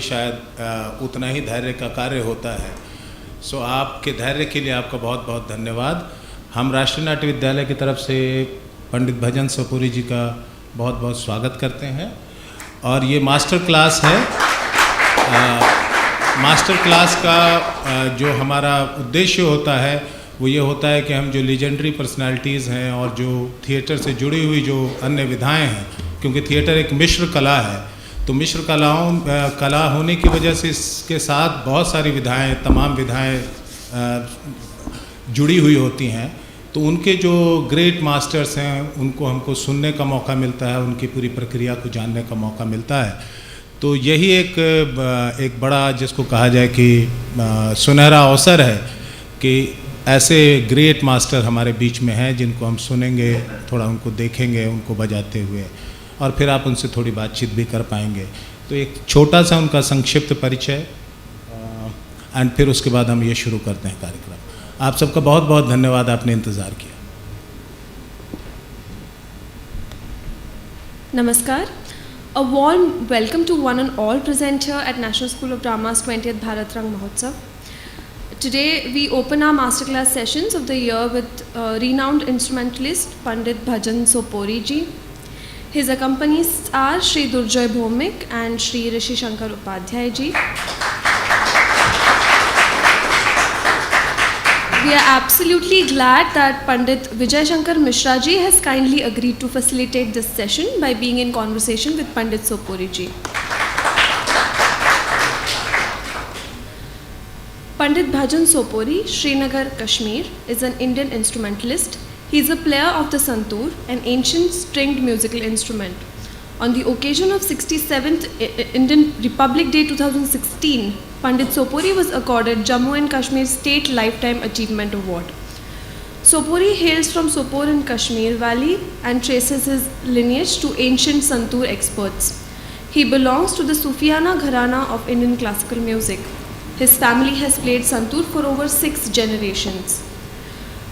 शायद उतना ही धैर्य का कार्य होता है। सो आपके धैर्य के लिए आपका बहुत बहुत धन्यवाद। हम राष्ट्रीय नाट्य विद्यालय की तरफ से पंडित भजन सोपोरी जी का बहुत बहुत स्वागत करते हैं। और ये मास्टर क्लास है। मास्टर क्लास का जो हमारा उद्देश्य होता है वो ये होता है कि हम जो लीजेंडरी पर्सनालिटीज़ हैं और जो थिएटर से जुड़ी हुई जो अन्य विधाएं हैं, क्योंकि थिएटर एक मिश्र कला है, तो मिश्र कला होने की वजह से इसके साथ बहुत सारी विधाएं, तमाम विधाएं जुड़ी हुई होती हैं। तो उनके जो ग्रेट मास्टर्स हैं उनको हमको सुनने का मौका मिलता है, उनकी पूरी प्रक्रिया को जानने का मौका मिलता है। तो यही एक बड़ा जिसको कहा जाए कि सुनहरा अवसर है कि ऐसे ग्रेट मास्टर हमारे बीच में हैं जिनको हम सुनेंगे, थोड़ा उनको देखेंगे, उनको बजाते हुए, और फिर आप उनसे थोड़ी बातचीत भी कर पाएंगे। तो एक छोटा सा उनका संक्षिप्त परिचय एंड फिर उसके बाद हम ये शुरू करते हैं कार्यक्रम। आप सबका बहुत बहुत धन्यवाद, आपने इंतज़ार किया। Namaskar. A warm welcome to one and all present here at National School of Drama's 20th Bharat Rang Mahotsav. Today we open our masterclass sessions of the year with renowned instrumentalist Pandit Bhajan Sopori ji. His accompanies are Shri Durjoy Bhomik and Shri Rishi Shankar Upadhyay ji. We are absolutely glad that Pandit Vijay Shankar Mishra ji has kindly agreed to facilitate this session by being in conversation with Pandit Sopori ji. Pandit Bhajan Sopori, Srinagar, Kashmir, is an Indian instrumentalist. He is a player of the santoor, an ancient stringed musical instrument. On the occasion of 67th Indian Republic Day 2016, Pandit Sopori was accorded Jammu and Kashmir State Lifetime Achievement Award. Sopori hails from Sopore in Kashmir Valley and traces his lineage to ancient santoor experts. He belongs to the Sufiana Gharana of Indian classical music. His family has played santoor for over 6 generations.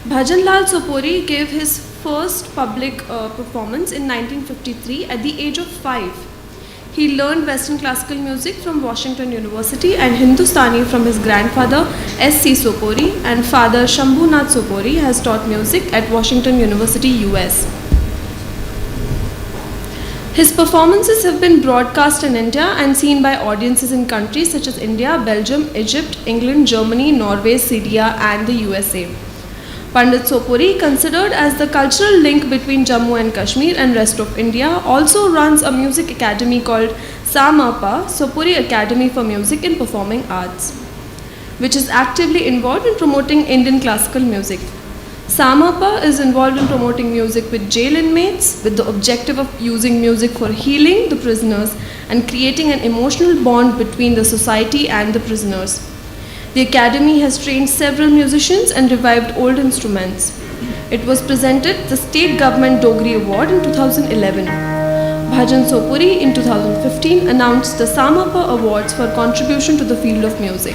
Bhajan Lal Sopori gave his first public performance in 1953 at the age of 5. He learned Western classical music from Washington University and Hindustani from his grandfather S.C. Sopori, and father Shambhunath Sopori has taught music at Washington University, US. His performances have been broadcast in India and seen by audiences in countries such as India, Belgium, Egypt, England, Germany, Norway, Syria and the USA. Pandit Sopori, considered as the cultural link between Jammu and Kashmir and rest of India, also runs a music academy called SAMAPA, Sopori Academy for Music and Performing Arts, which is actively involved in promoting Indian classical music. SAMAPA is involved in promoting music with jail inmates with the objective of using music for healing the prisoners and creating an emotional bond between the society and the prisoners. The Academy has trained several musicians and revived old instruments. It was presented the State Government Dogri Award in 2011. Bhajan Sopori in 2015 announced the Samapa Awards for contribution to the field of music.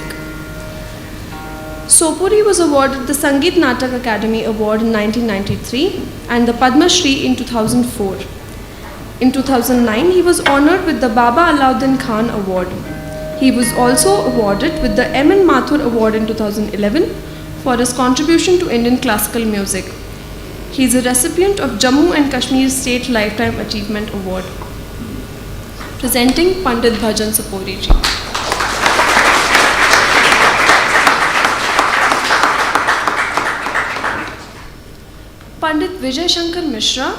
Sopori was awarded the Sangeet Natak Academy Award in 1993 and the Padma Shri in 2004. In 2009, he was honored with the Baba Alauddin Khan Award. He was also awarded with the M.N. Mathur Award in 2011 for his contribution to Indian classical music. He is a recipient of Jammu and Kashmir State Lifetime Achievement Award. Presenting Pandit Bhajan Sopori ji. Pandit Vijay Shankar Mishra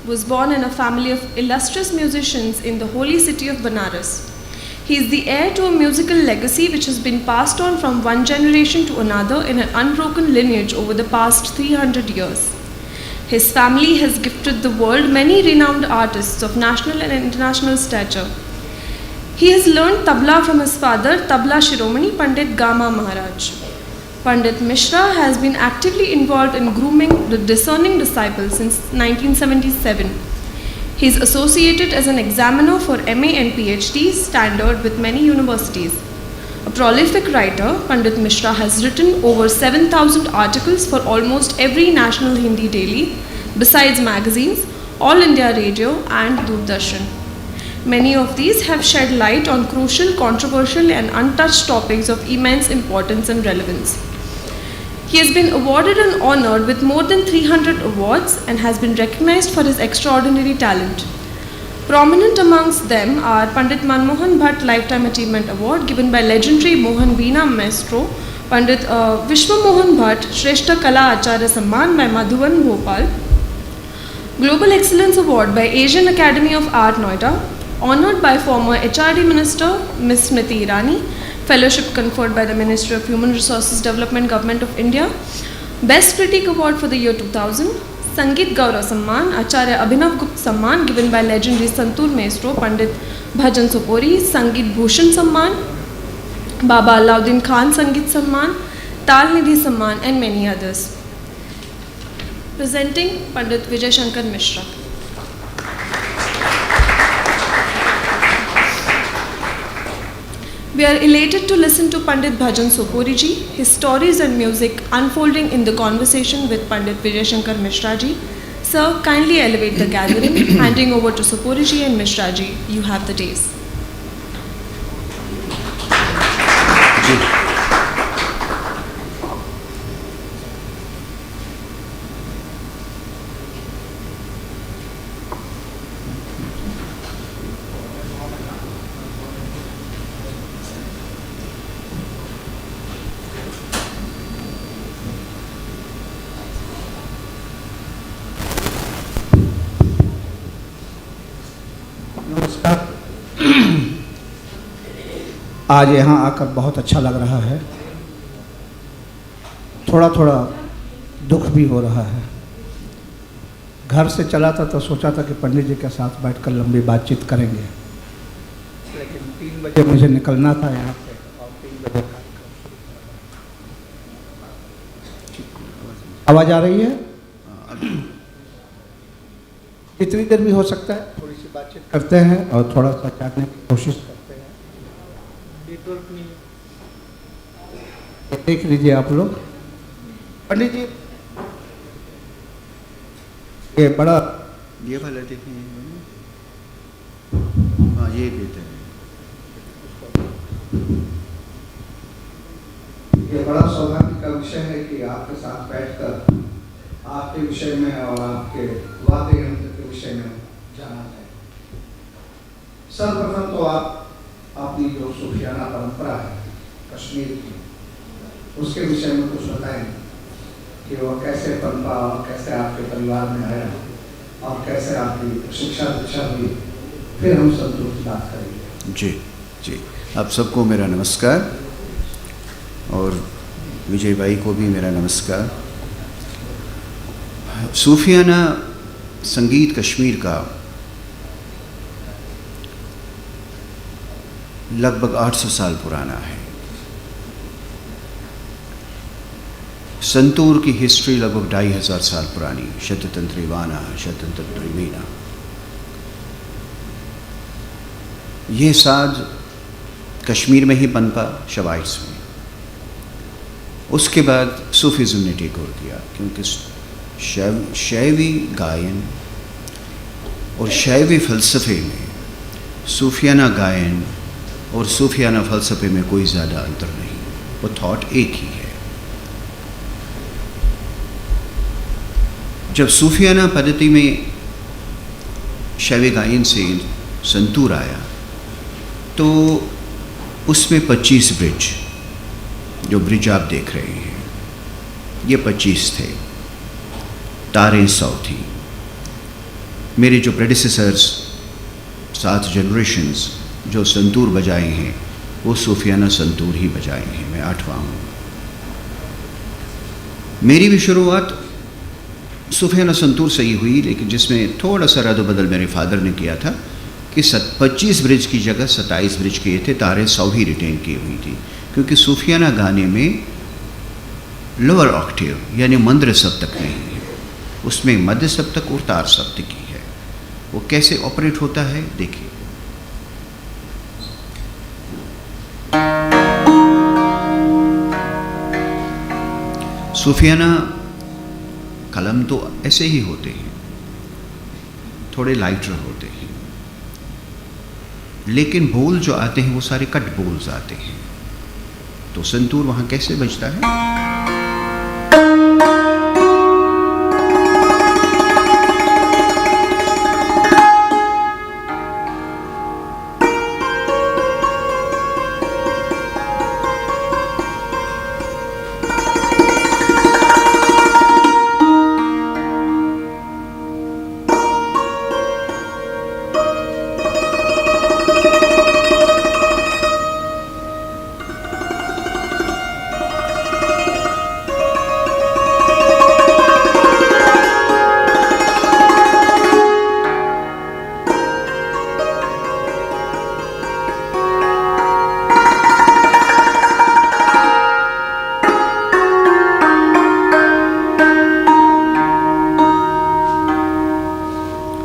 was born in a family of illustrious musicians in the holy city of Banaras. He is the heir to a musical legacy which has been passed on from one generation to another in an unbroken lineage over the past 300 years. His family has gifted the world many renowned artists of national and international stature. He has learned tabla from his father, Tabla Shiromani Pandit Gama Maharaj. Pandit Mishra has been actively involved in grooming the discerning disciples since 1977. He is associated as an examiner for MA and PhD standard with many universities. A prolific writer, Pandit Mishra has written over 7,000 articles for almost every national Hindi daily, besides magazines, All India Radio and Doordarshan. Many of these have shed light on crucial, controversial, and untouched topics of immense importance and relevance. He has been awarded and honored with more than 300 awards and has been recognized for his extraordinary talent. Prominent amongst them are Pandit Manmohan Bhatt Lifetime Achievement Award given by legendary Mohan Veena Maestro, Pandit Vishwa Mohan Bhatt Shrestha Kala Acharya Samman by Madhuban Bhopal, Global Excellence Award by Asian Academy of Art Noida, honored by former HRD Minister Ms. Smriti Irani, fellowship conferred by the Ministry of Human Resources Development, Government of India, Best Critic Award for the year 2000, Sangeet Gaurav Samman, Acharya Abhinav Gupta Samman given by legendary Santoor Maestro Pandit Bhajan Sopori, Sangeet Bhushan Samman, Baba Alauddin Khan Sangeet Samman, Tal Nidhi Samman, and many others. Presenting Pandit Vijay Shankar Mishra. We are elated to listen to Pandit Bhajan Sopori ji, his stories and music unfolding in the conversation with Pandit Vijay Shankar Mishra ji. Sir, kindly elevate the gathering, handing over to Sopori ji and Mishra ji. You have the days. नमस्कार। आज यहाँ आकर बहुत अच्छा लग रहा है। थोड़ा थोड़ा दुख भी हो रहा है। घर से चला था तो सोचा था कि पंडित जी के साथ बैठकर लंबी बातचीत करेंगे, लेकिन 3 बजे मुझे निकलना था यहाँ से और 3 बजे आवाज़ आ रही है। जितनी देर भी हो सकता है थोड़ी सी बातचीत करते हैं और थोड़ा सा जानने की कोशिश करते हैं। नेटवर्क नहीं देख लीजिए आप लोग। पंडित जी ये बड़ा ये वाला देखिए, हाँ ये बेहतर है। ये बड़ा सौभाग्य का विषय है कि आपके साथ बैठकर आपके विषय में और आपके वाद्य यंत्र के विषय में जाना जाए। सर्वप्रथम तो आप अपनी जो सूफियाना परंपरा है कश्मीर की, उसके विषय में कुछ बताएं कि वो कैसे पनपा और कैसे आपके परिवार में आया और कैसे आपकी शिक्षा दीक्षा हुई। फिर हम संतोष की बात करेंगे। जी जी, आप सबको मेरा नमस्कार और विजय भाई को भी मेरा नमस्कार। सूफियाना संगीत कश्मीर का लगभग 800 साल पुराना है। संतूर की हिस्ट्री लगभग 2500 साल पुरानी। शततंत्रीवाना शततंत्रीमीना, ये साज कश्मीर में ही पनपा, शवाइट्स में। उसके बाद सूफीज़म ने टेक ओवर किया, क्योंकि शैवी गायन और शैवी फ़लसफ़े में सूफियाना गायन और सूफियाना फ़लसफ़े में कोई ज़्यादा अंतर नहीं, वो थॉट एक ही है। जब सूफियाना पद्धति में शैवी गायन से संतूर आया तो उसमें 25 ब्रिज, जो ब्रिज आप देख रहे हैं ये 25 थे, तारें 100 थी। मेरे जो प्रेडिसेसर्स 7 जनरेशन्स जो संतूर बजाए हैं वो सूफियाना संतूर ही बजाए हैं, मैं 8वां हूँ। मेरी भी शुरुआत सूफियाना संतूर से ही हुई, लेकिन जिसमें थोड़ा सा रद्द-बदल मेरे फादर ने किया था कि 25 ब्रिज की जगह 27 ब्रिज किए थे, तारें 100 ही रिटेन की हुई थी। क्योंकि सूफियाना गाने में लोअर ऑक्टेव यानी मंद्र सप्तक नहीं है, उसमें मध्य सप्तक और तार सप्तकी है। वो कैसे ऑपरेट होता है देखिए। सूफियाना कलम तो ऐसे ही होते हैं, थोड़े लाइटर होते हैं, लेकिन बोल जो आते हैं वो सारे कट बोल्स आते हैं। तो संतूर वहाँ कैसे बजता है?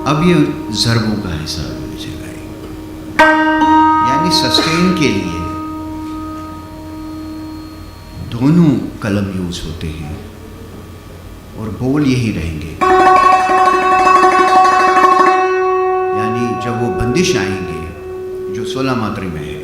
अब ये ज़रबों का हिसाब बचेगा, यानी सस्टेन के लिए दोनों कलम यूज होते हैं और बोल यही रहेंगे। यानी जब वो बंदिश आएंगे जो 16 मात्रा में है,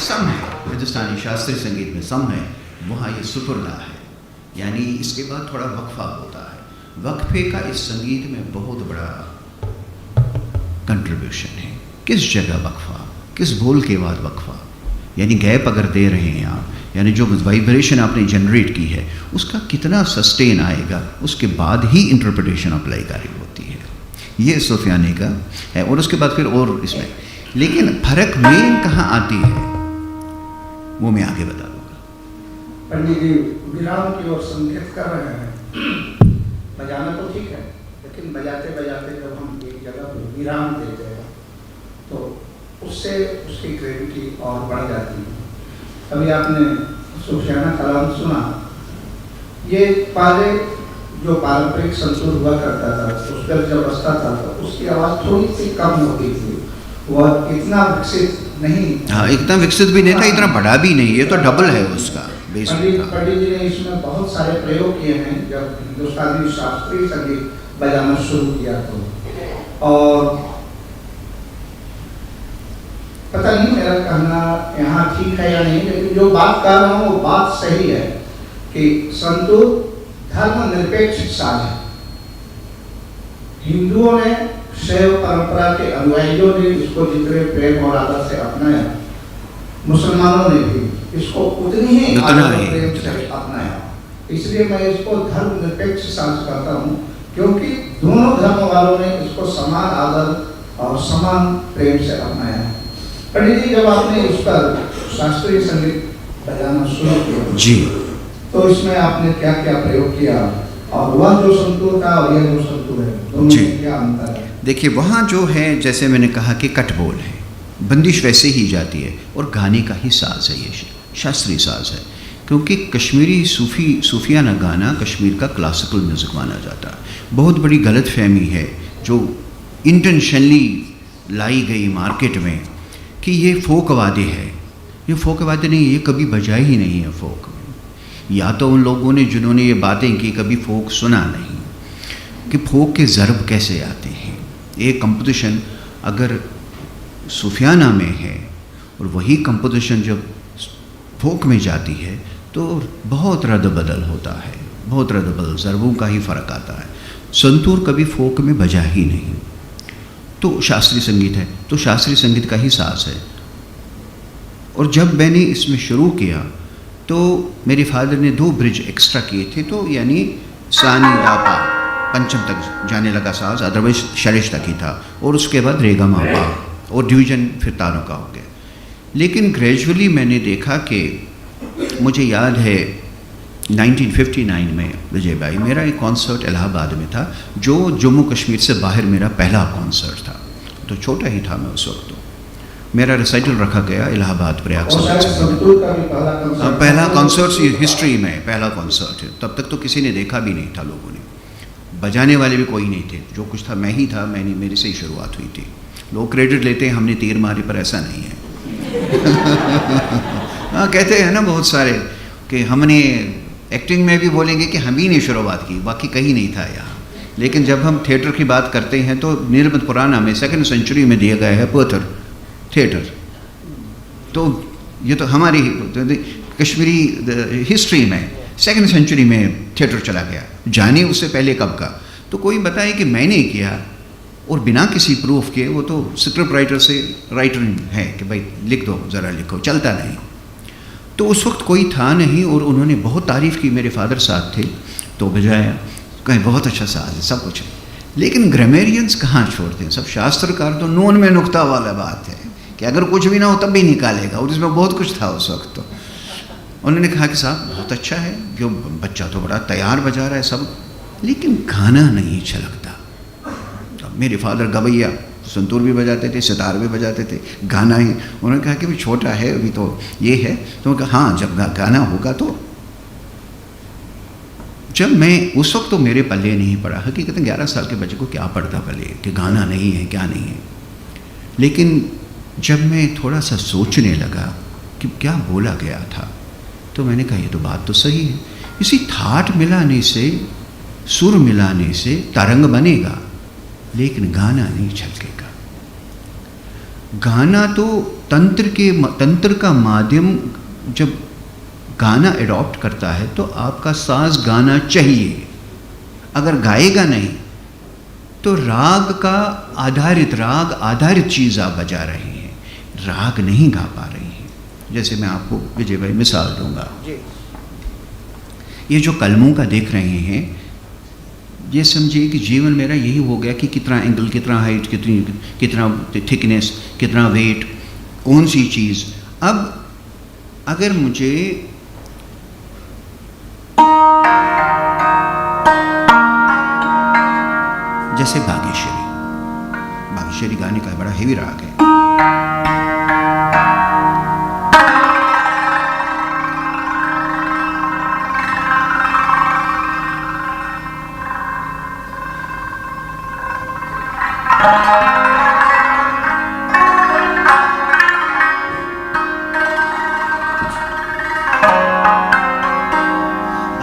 सम है, हिंदुस्तानी शास्त्रीय संगीत में सम है, वहाँ ये सुपुर्दा है, यानी इसके बाद थोड़ा वक्फा होता है। वक्फे का इस संगीत में बहुत बड़ा कंट्रीब्यूशन है। किस जगह वक्फा, किस बोल के बाद वक्फा, यानी गैप अगर दे रहे हैं आप, यानी जो वाइब्रेशन आपने जनरेट की है उसका कितना सस्टेन आएगा, उसके बाद ही इंटरप्रिटेशन अप्लाई कार्य होती है। ये सूफियाने का है। और उसके बाद फिर और इसमें, लेकिन फर्क मेन कहाँ आती है वो मैं आगे बता दूंगा। पंडित जी विराम की ओर संकेत कर रहे हैं। बजाना तो ठीक है, लेकिन बजाते बजाते जब हम एक जगह पर विराम देते हैं तो उससे उसकी क्रेडिटी और बढ़ जाती है। अभी आपने सूफियाना कलाम सुना, ये पहले जो पारंपरिक संतूर हुआ करता था उस पर जब बजता था तो उसकी आवाज़ थोड़ी सी कम होती थी, वह इतना विकसित नहीं, हाँ इतना विकसित भी नहीं था, इतना बड़ा भी नहीं, ये तो डबल है उसका बेस। पंडित जी ने इसमें बहुत सारे प्रयोग किए हैं जब हिंदुस्तानी शास्त्रीय संगीत बजाना शुरू किया तो। और पता नहीं मेरा कहना यहाँ ठीक है या नहीं, लेकिन जो बात कर रहा हूँ वो बात सही है कि संतूर धर्मनिरपेक्ष साज है। हिंदुओं ने, शैव परंपरा के अनुयायियों ने इसको जितने प्रेम और आदर से अपनाया, मुसलमानों ने भी इसको उतनी ही आदर और प्रेम से अपनाया। इसलिए मैं इसको धर्मनिरपेक्ष साज कहता हूँ। क्योंकि दोनों धर्म वालों ने इसको समान आदर और समान प्रेम से अपनाया है। पंडित जी, जब आपने इस पर शास्त्रीय संगीत बजाना शुरू किया जी, तो इसमें आपने क्या क्या प्रयोग किया, और वह जो संतूर था और यह जो संतूर है, दोनों जी। में क्या अंतर है? देखिए वहाँ जो है, जैसे मैंने कहा कि कटबोल है, बंदिश वैसे ही जाती है, और गाने का ही साज है, ये शास्त्रीय साज है। क्योंकि कश्मीरी सूफियाना गाना कश्मीर का क्लासिकल म्यूज़िक माना जाता है। बहुत बड़ी गलत फहमी है जो इंटेंशनली लाई गई मार्केट में कि ये फोक वाद्य है। ये फोक वाद्य नहीं, ये कभी बजा ही नहीं है फोक में। या तो उन लोगों ने जिन्होंने ये बातें की कभी फोक सुना नहीं कि फोक के ज़रब कैसे आते हैं। एक कंपोजिशन अगर सूफियाना में है और वही कंपोजिशन जब फोक में जाती है तो बहुत रद्द बदल होता है, बहुत रद्द बदल, ज़रबों का ही फ़र्क आता है। संतूर कभी फोक में बजा ही नहीं। तो शास्त्रीय संगीत है तो शास्त्रीय संगीत का ही साज है। और जब मैंने इसमें शुरू किया तो मेरे फादर ने 2 ब्रिज एक्स्ट्रा किए थे, तो यानी सानी दापा पंचम तक जाने लगा साज, अदरवाइज शरिश तक ही था, और उसके बाद रेगा मापा और डिवीजन फिर तारों का हो गया। लेकिन ग्रेजुअली मैंने देखा कि मुझे याद है 1959 में विजय भाई मेरा एक कॉन्सर्ट इलाहाबाद में था, जो जम्मू कश्मीर से बाहर मेरा पहला कॉन्सर्ट था। तो छोटा ही था मैं उस वक्त। तो मेरा रिसाइटल रखा गया इलाहाबाद प्रयाग और शायद संतूर का भी पहला कंसर्ट, पहला कॉन्सर्ट हिस्ट्री में पहला कॉन्सर्ट है। तब तक तो किसी ने देखा भी नहीं था, लोगों ने, बजाने वाले भी कोई नहीं थे, जो कुछ था मैं ही था, मेरे से ही शुरुआत हुई थी। लोग क्रेडिट लेते हैं हमने तीर मारी, पर ऐसा नहीं है। हाँ, कहते हैं ना बहुत सारे कि हमने एक्टिंग में भी बोलेंगे कि हम ही ने शुरुआत की, बाकी कहीं नहीं था यहाँ। लेकिन जब हम थिएटर की बात करते हैं तो निर्मित पुराना में 2nd सेंचुरी में दिया गया है पत्थर थिएटर। तो ये तो हमारी कश्मीरी हिस्ट्री में 2nd सेंचुरी में थिएटर चला गया, जाने उससे पहले कब का। तो कोई बताए कि मैंने किया और बिना किसी प्रूफ के, वो तो स्क्रिप्ट राइटर से राइटर है कि भाई लिख दो, ज़रा लिखो, चलता नहीं। तो उस वक्त कोई था नहीं और उन्होंने बहुत तारीफ़ की, मेरे फादर साथ थे तो बजाया, कहीं बहुत अच्छा साज है, सब कुछ है। लेकिन ग्रामेरियंस कहाँ छोड़ते हैं, सब शास्त्रकार तो नून में नुक्ता वाला बात है कि अगर कुछ भी ना हो तब भी निकालेगा, और इसमें बहुत कुछ था उस वक्त। तो उन्होंने कहा कि साहब बहुत अच्छा है, जो बच्चा तो बड़ा तैयार बजा रहा है सब, लेकिन गाना नहीं छलकता। अब मेरे फादर गवैया, संतूर भी बजाते थे, सितार भी बजाते थे, गाना ही। उन्होंने कहा कि भी छोटा है अभी तो ये है। तो उन्होंने कहा हाँ, जब गाना होगा तो। जब मैं उस वक्त तो मेरे पल्ले नहीं पड़ा, हकीकत 11 साल के बच्चे को क्या पड़ता पल्ले कि गाना नहीं है, क्या नहीं है। लेकिन जब मैं थोड़ा सा सोचने लगा कि क्या बोला गया था, तो मैंने कहा ये तो बात तो सही है। इसी थाट मिलाने से, सुर मिलाने से तरंग बनेगा, लेकिन गाना नहीं छलकेगा। गाना तो तंत्र का माध्यम, जब गाना एडॉप्ट करता है तो आपका साज गाना चाहिए। अगर गाएगा नहीं तो राग आधारित चीज़ आप बजा रहे हैं, राग नहीं गा पा रहे हैं। जैसे मैं आपको विजय भाई मिसाल दूंगा, ये जो कलमों का देख रहे हैं, ये समझिए कि जीवन मेरा यही हो गया कि कितना एंगल, कितना हाइट, कितना थिकनेस, कितना वेट, कौन सी चीज़। अब अगर मुझे जैसे बागेश्वरी गाने का बड़ा हेवी राग है,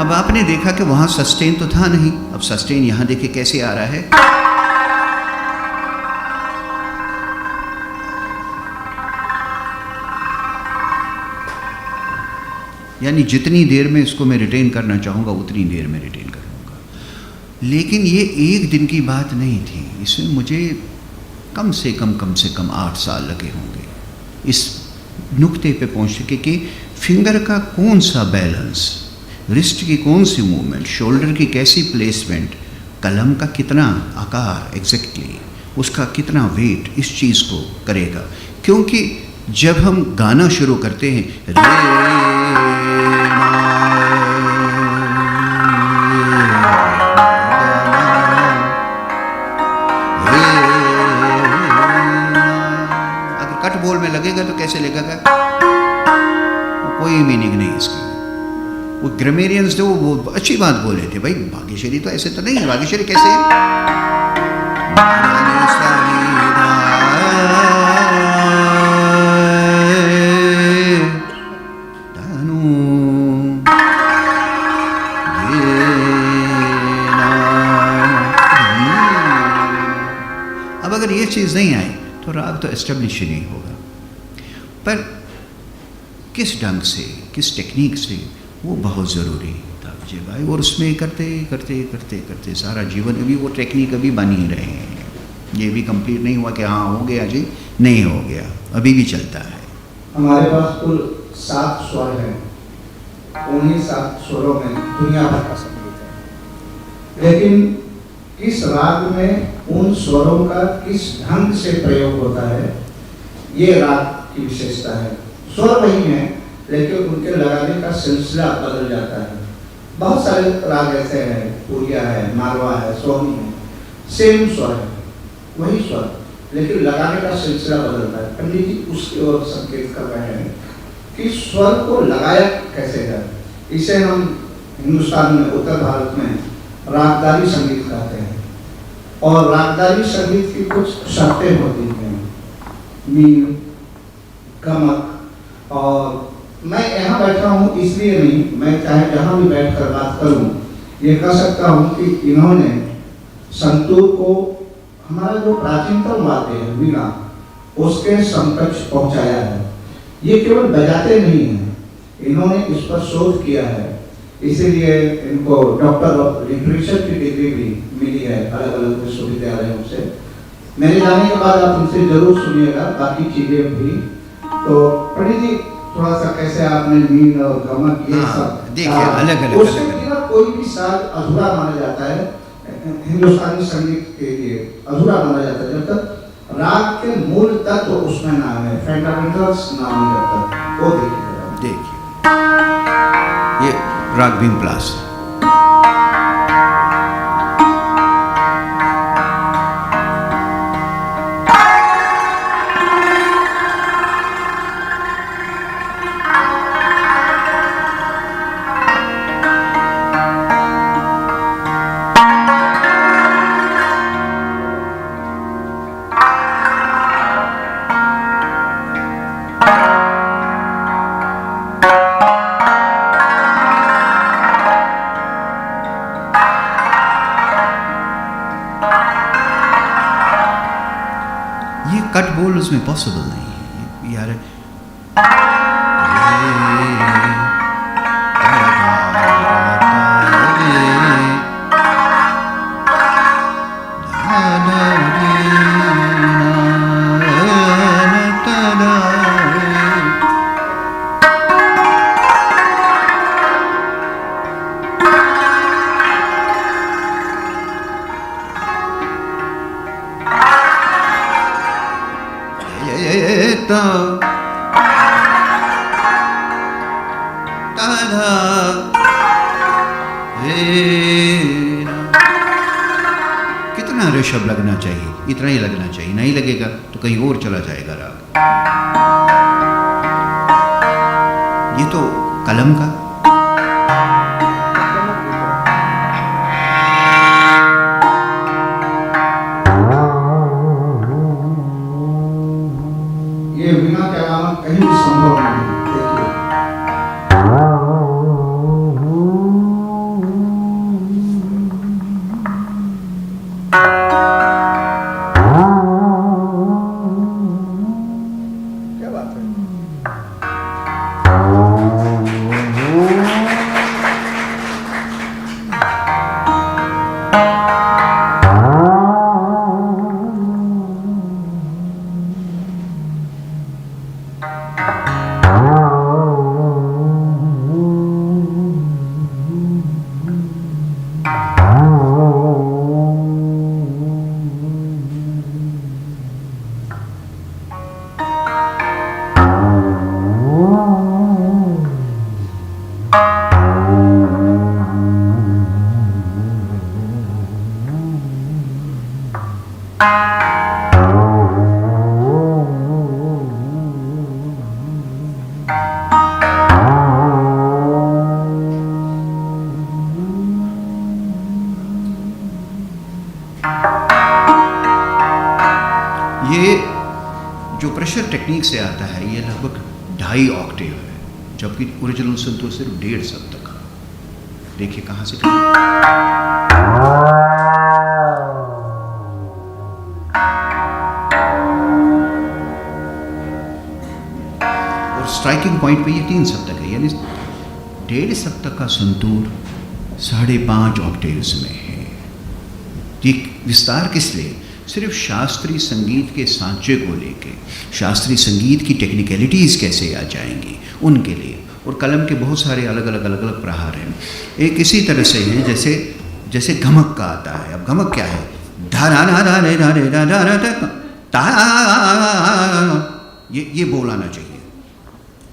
अब आपने देखा कि वहां सस्टेन तो था नहीं। अब सस्टेन यहां देखिए कैसे आ रहा है, यानी जितनी देर में इसको मैं रिटेन करना चाहूंगा उतनी देर में रिटेन करूंगा। लेकिन ये एक दिन की बात नहीं थी, इसमें मुझे कम से कम 8 साल लगे होंगे इस नुक्ते पे पहुंचने के फिंगर का कौन सा बैलेंस, रिस्ट की कौन सी मूवमेंट, शोल्डर की कैसी प्लेसमेंट, कलम का कितना आकार एग्जैक्टली, उसका कितना वेट इस चीज़ को करेगा। क्योंकि जब हम गाना शुरू करते हैं अगर कट बोल में लगेगा तो कैसे लगेगा, कोई मीनिंग नहीं इसकी। वो ग्रामेरियंस जो वो अच्छी बात बोले थे, भाई भाग्यश्री तो ऐसे तो नहीं है, भाग्यश्री कैसे अब अगर ये चीज़ नहीं आई तो राग तो एस्टेब्लिश ही नहीं होगा। पर किस ढंग से, किस टेक्निक से, वो बहुत ज़रूरी था विजय भाई। और उसमें करते करते करते करते सारा जीवन, अभी वो टेक्निक अभी बन ही रहे हैं। ये भी कंप्लीट नहीं हुआ कि हाँ हो गया जी, नहीं हो गया, अभी भी चलता है। हमारे पास कुल 7 स्वर हैं, उन्हीं 7 स्वरों में दुनिया भर का संगीत है, लेकिन किस राग में उन स्वरों का किस ढंग से प्रयोग होता है, ये राग की विशेषता है। स्वर वही है लेकिन उनके लगाने का सिलसिला बदल जाता है। बहुत सारे राग ऐसे हैं, पूरिया है, मारवा है, सोहनी है, सेम स्वर है, वही स्वर, लेकिन लगाने का सिलसिला बदलता है। पंडित जी उसकी ओर संकेत कर रहे हैं कि स्वर को लगाया कैसे जाए। इसे हम हिंदुस्तान में, उत्तर भारत में रागदारी संगीत कहते हैं। और रागदारी संगीत की कुछ शर्तें होती हैं, मीन, गमक। और मैं यहाँ बैठा हूँ इसलिए नहीं, मैं चाहे जहाँ भी बैठकर बात करूँ ये कह सकता हूँ कि इन्होंने संतूर को, हमारा जो प्राचीनतम वाद्य है वीणा, उसके समकक्ष पहुँचाया है। ये केवल बजाते नहीं हैं, इन्होंने इस पर शोध किया है, इसीलिए इनको डॉक्टर ऑफ लिटरेचर की डिग्री भी मिली है अलग अलग विश्वविद्यालयों से। मेरे जाने के बाद आप उनसे जरूर सुनिएगा बाकी चीजें भी। तो पंडित जी थोड़ा सा कैसे आपने मीन और गमक ये सब देखिए, अलग अलग उसके बिना कोई भी साज अधूरा माना जाता है। हिंदुस्तानी संगीत के लिए अधूरा माना जाता है जब तक राग के मूल तत्व उसमें ना है, फंडामेंटल्स ना हो जब तक। वो देखिए ये राग भीम प्लास। कट बोल उसमें पॉसिबल नहीं है यार। कितना ऋषभ लगना चाहिए, इतना ही लगना चाहिए, नहीं लगेगा तो कहीं और चला जाएगा राग। ये तो कलम का ये बिना के अलावा कहीं भी संभव नहीं है। क्या बात है। ये जो प्रेशर टेक्निक से आता है ये लगभग 2.5 ऑक्टेव है, जबकि ओरिजिनल संतूर सिर्फ 1.5 सप्तक। देखिए कहाँ से और स्ट्राइकिंग पॉइंट पे ये 3 सप्तक है, यानी 1.5 सप्तक का संतूर 5.5 ऑक्टेव्स में है। ये विस्तार किस लिए? सिर्फ शास्त्रीय संगीत के सांचे को लेके, शास्त्रीय संगीत की टेक्निकलिटीज़ कैसे आ जाएंगी उनके लिए। और कलम के बहुत सारे अलग अलग प्रहार हैं। एक इसी तरह से है जैसे गमक का आता है। अब गमक क्या है? धारा ये बोल आना चाहिए।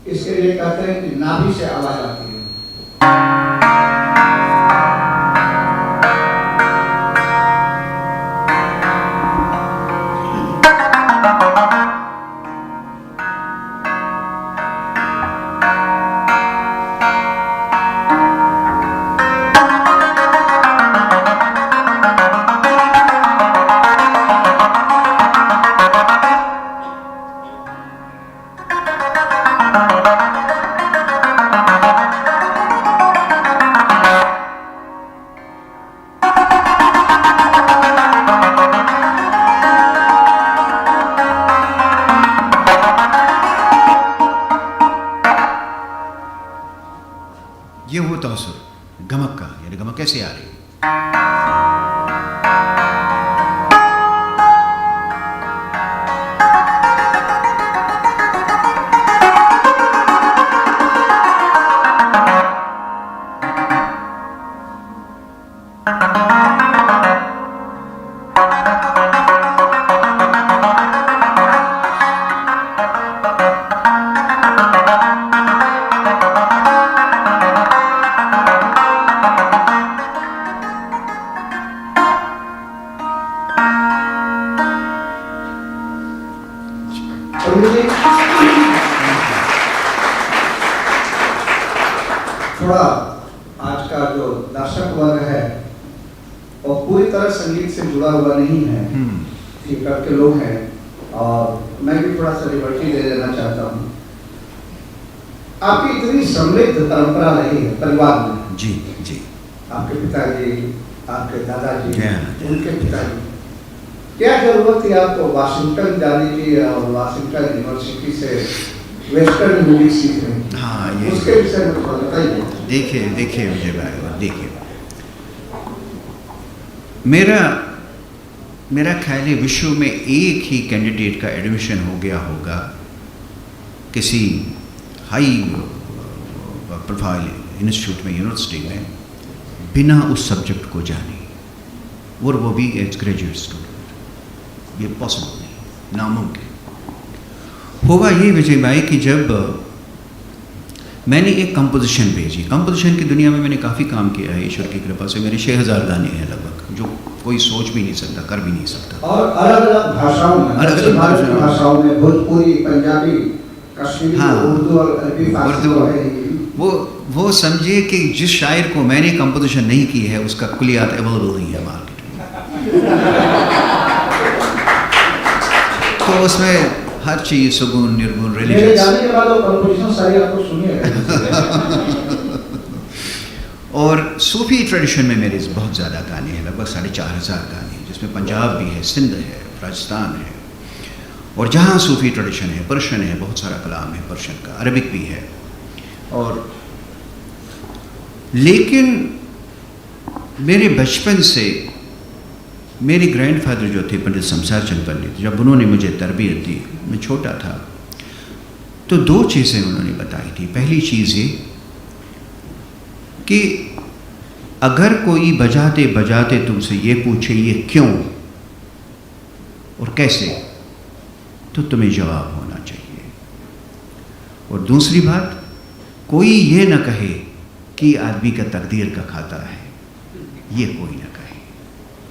इसके लिए कहते हैं कि नाभि से आवाज आती है। ये होता असुर गमक का, यानी गमक कैसे आ रही है? थोड़ा आज का जो दर्शक वर्ग है वो पूरी तरह संगीत से जुड़ा हुआ नहीं है, थिएटर के लोग हैं, और मैं भी थोड़ा सा लिबर्टी ले लेना चाहता हूँ। आपकी इतनी समृद्ध परंपरा रही है परिवार में। जी जी। आपके पिताजी, आपके दादाजी, उनके पिताजी, क्या जरूरत थी आपको वाशिंगटन जाने की और वाशिंगटन यूनिवर्सिटी से वेस्टर्न म्यूजिक सीखने की? हाँ, ये उसके विषय में थोड़ा बताइए। देखिए विजय भाई, देखिए मेरा ख्याल है विश्व में एक ही कैंडिडेट का एडमिशन हो गया होगा किसी हाई प्रोफाइल इंस्टीट्यूट में, यूनिवर्सिटी में, बिना उस सब्जेक्ट को जाने, और वो भी एज ग्रेजुएट स्टूडेंट। ये पॉसिबल नहीं, नामुमकिन होगा। ये विजय भाई कि जब मैंने एक कंपोजिशन भेजी, कंपोजिशन की दुनिया में मैंने काफ़ी काम किया है ईश्वर की कृपा से। मेरे 6000 गाने हैं लगभग, जो कोई सोच भी नहीं सकता, कर भी नहीं सकता। और अलग-अलग भाषाओं में, अलग-अलग भाषाओं में, भोजपुरी, पंजाबी, कश्मीरी, हाँ, उर्दू और अरबी, फारसी। वो समझिए कि जिस शायर को मैंने कंपोजिशन नहीं की है उसका कुलियात अवेलेबल नहीं है मार्केट में। तो उसमें हर चीज सुगुन निर्गुण रिलीजियस। जाने के बाद वो कंपोजिशन सारी आपको सुनी है। और सूफी ट्रेडिशन में मेरे बहुत ज़्यादा गाने हैं, लगभग 4500 गाने हैं, जिसमें पंजाब भी है, सिंध है, राजस्थान है, और जहाँ सूफी ट्रेडिशन है, पर्शियन है, बहुत सारा कलाम है पर्शियन का, अरबिक भी है। और लेकिन मेरे बचपन से मेरे ग्रैंडफादर जो थे पंडित शमशार चंद पंडित, जब उन्होंने मुझे तरबियत दी, मैं छोटा था, तो 2 चीज़ें उन्होंने बताई थी। पहली चीज़ ये कि अगर कोई बजाते बजाते तुमसे ये पूछे ये क्यों और कैसे, तो तुम्हें जवाब होना चाहिए। और दूसरी बात, कोई ये न कहे कि आदमी का तकदीर का खाता है, ये कोई न कहे।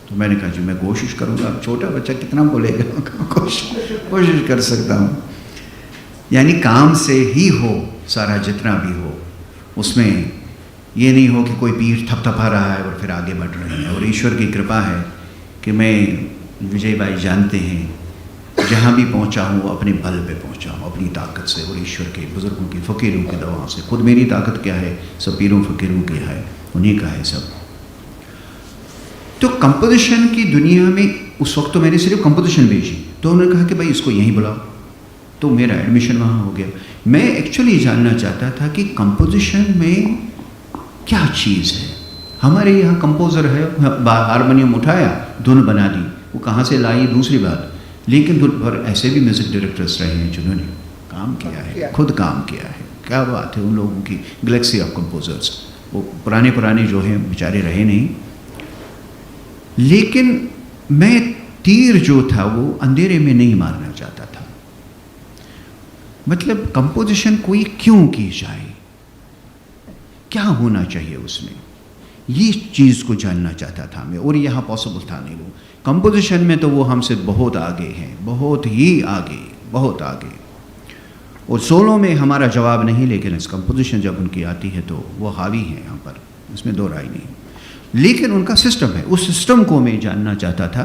तो मैंने कहा जी मैं कोशिश करूँगा। अब छोटा बच्चा कितना बोलेगा, कोशिश कर सकता हूँ। यानी काम से ही हो सारा, जितना भी हो, उसमें ये नहीं हो कि कोई पीठ थपथपा रहा है और फिर आगे बढ़ रहे हैं। और ईश्वर की कृपा है कि मैं, विजय भाई जानते हैं, जहाँ भी पहुँचा हूँ वो अपने बल पे पहुँचा हूँ, अपनी ताकत से और ईश्वर के, बुज़ुर्गों की, फ़कीरों की दवाओं से। खुद मेरी ताकत क्या है, सब पीरों फ़कीरों की है, उन्हीं का है सब। तो कंपोजिशन की दुनिया में उस वक्त तो मैंने सिर्फ कंपोजिशन भेजी, तो उन्होंने कहा कि भाई इसको यहीं बुलाओ, तो मेरा एडमिशन वहाँ हो गया। मैं एक्चुअली जानना चाहता था कि कंपोजिशन में क्या चीज़ है। हमारे यहाँ कंपोज़र है, हारमोनियम उठाया, धुन बना दी, वो कहाँ से लाई दूसरी बात, लेकिन धुन पर ऐसे भी म्यूज़िक डायरेक्टर्स रहे हैं जिन्होंने काम किया है, खुद काम किया है। क्या बात है उन लोगों की, गैलेक्सी ऑफ कंपोजर्स। वो पुराने जो हैं बेचारे रहे नहीं, लेकिन मैं तीर जो था वो अंधेरे में नहीं मारना चाहता था। मतलब कंपोजिशन कोई क्यों की जाए, क्या होना चाहिए उसमें, ये चीज़ को जानना चाहता था मैं। और यहाँ पॉसिबल था नहीं। वो कंपोजिशन में तो वो हमसे बहुत आगे हैं, बहुत ही आगे, बहुत आगे। और सोलो में हमारा जवाब नहीं, लेकिन इस कंपोजिशन जब उनकी आती है तो वो हावी है यहाँ पर, इसमें दो राय नहीं। लेकिन उनका सिस्टम है, उस सिस्टम को मैं जानना चाहता था,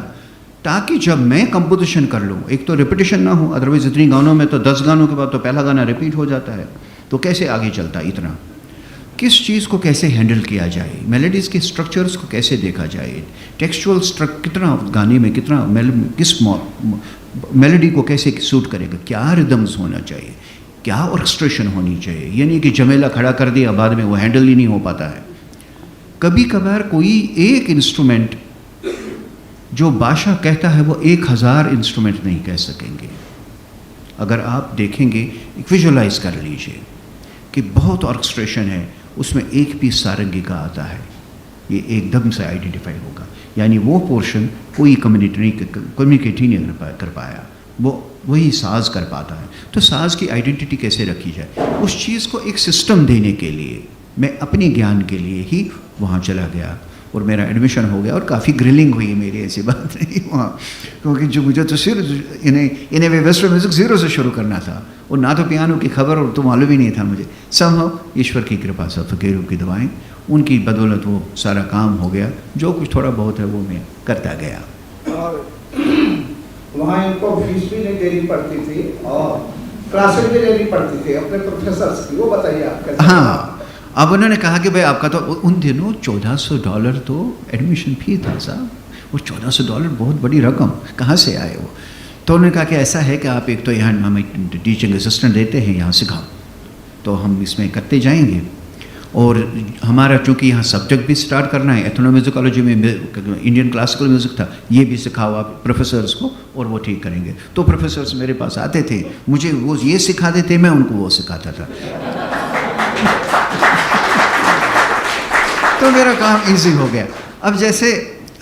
ताकि जब मैं कंपोजिशन कर लूँ, एक तो रिपीटिशन ना हो, अदरवाइज इतनी गानों में तो 10 गानों के बाद तो पहला गाना रिपीट हो जाता है, तो कैसे आगे चलता इतना। किस चीज़ को कैसे हैंडल किया जाए, मेलोडीज़ के स्ट्रक्चर्स को कैसे देखा जाए, टेक्सचुअल कितना गाने में कितना किस मेलोडी को कैसे सूट करेगा, क्या रिदम्स होना चाहिए, क्या ऑर्केस्ट्रेशन होनी चाहिए। ये नहीं कि जमेला खड़ा कर दिया, बाद में वो हैंडल ही नहीं हो पाता है। कभी कभार कोई एक इंस्ट्रूमेंट जो बादशाह कहता है वो 1000 इंस्ट्रूमेंट नहीं कह सकेंगे। अगर आप देखेंगे, विजुलाइज कर लीजिए कि बहुत ऑर्केस्ट्रेशन है, उसमें एक पीस सारंगी का आता है, ये एकदम से आइडेंटिफाई होगा। यानी वो पोर्शन कोई कम्युनिकेट ही नहीं कर पाया, वो वही साज कर पाता है। तो साज की आइडेंटिटी कैसे रखी जाए, उस चीज़ को एक सिस्टम देने के लिए मैं अपने ज्ञान के लिए ही वहाँ चला गया और मेरा एडमिशन हो गया। और काफ़ी ग्रिलिंग हुई मेरी, ऐसी बात नहीं वहाँ, क्योंकि जो मुझे तो सिर्फ इन्हें वेस्टर्न म्यूज़िक ज़ीरो से शुरू करना था, और ना तो पियानो की खबर और तो मालूम ही नहीं था मुझे। समहाउ ईश्वर की कृपा से, फ़कीरों की दवाएं, उनकी बदौलत वो सारा काम हो गया। जो कुछ थोड़ा बहुत है वो मैं करता गया। और वहाँ इनको फीस भी नहीं देनी पड़ती थी और क्लासेस भी लेनी पड़ती थी अपने प्रोफेसर्स की, वो बताइए आप कैसे? हाँ, अब उन्होंने कहा कि भाई आपका तो उन दिनों $1400 तो एडमिशन फी था साहब। वो $1400 बहुत बड़ी रकम, कहाँ से आए वो? तो उन्होंने कहा कि ऐसा है कि आप एक तो यहाँ हमें टीचिंग असिस्टेंट देते हैं, यहाँ सिखाओ, तो हम इसमें करते जाएंगे। और हमारा चूँकि यहाँ सब्जेक्ट भी स्टार्ट करना है, एथनोम्यूजिकोलॉजी में इंडियन क्लासिकल म्यूज़िक था, ये भी सिखाओ आप प्रोफेसर्स को, और वो ठीक करेंगे। तो प्रोफेसर्स मेरे पास आते थे, मुझे वो ये सिखा देते, मैं उनको वो सिखाता था। तो मेरा काम इजी हो गया। अब जैसे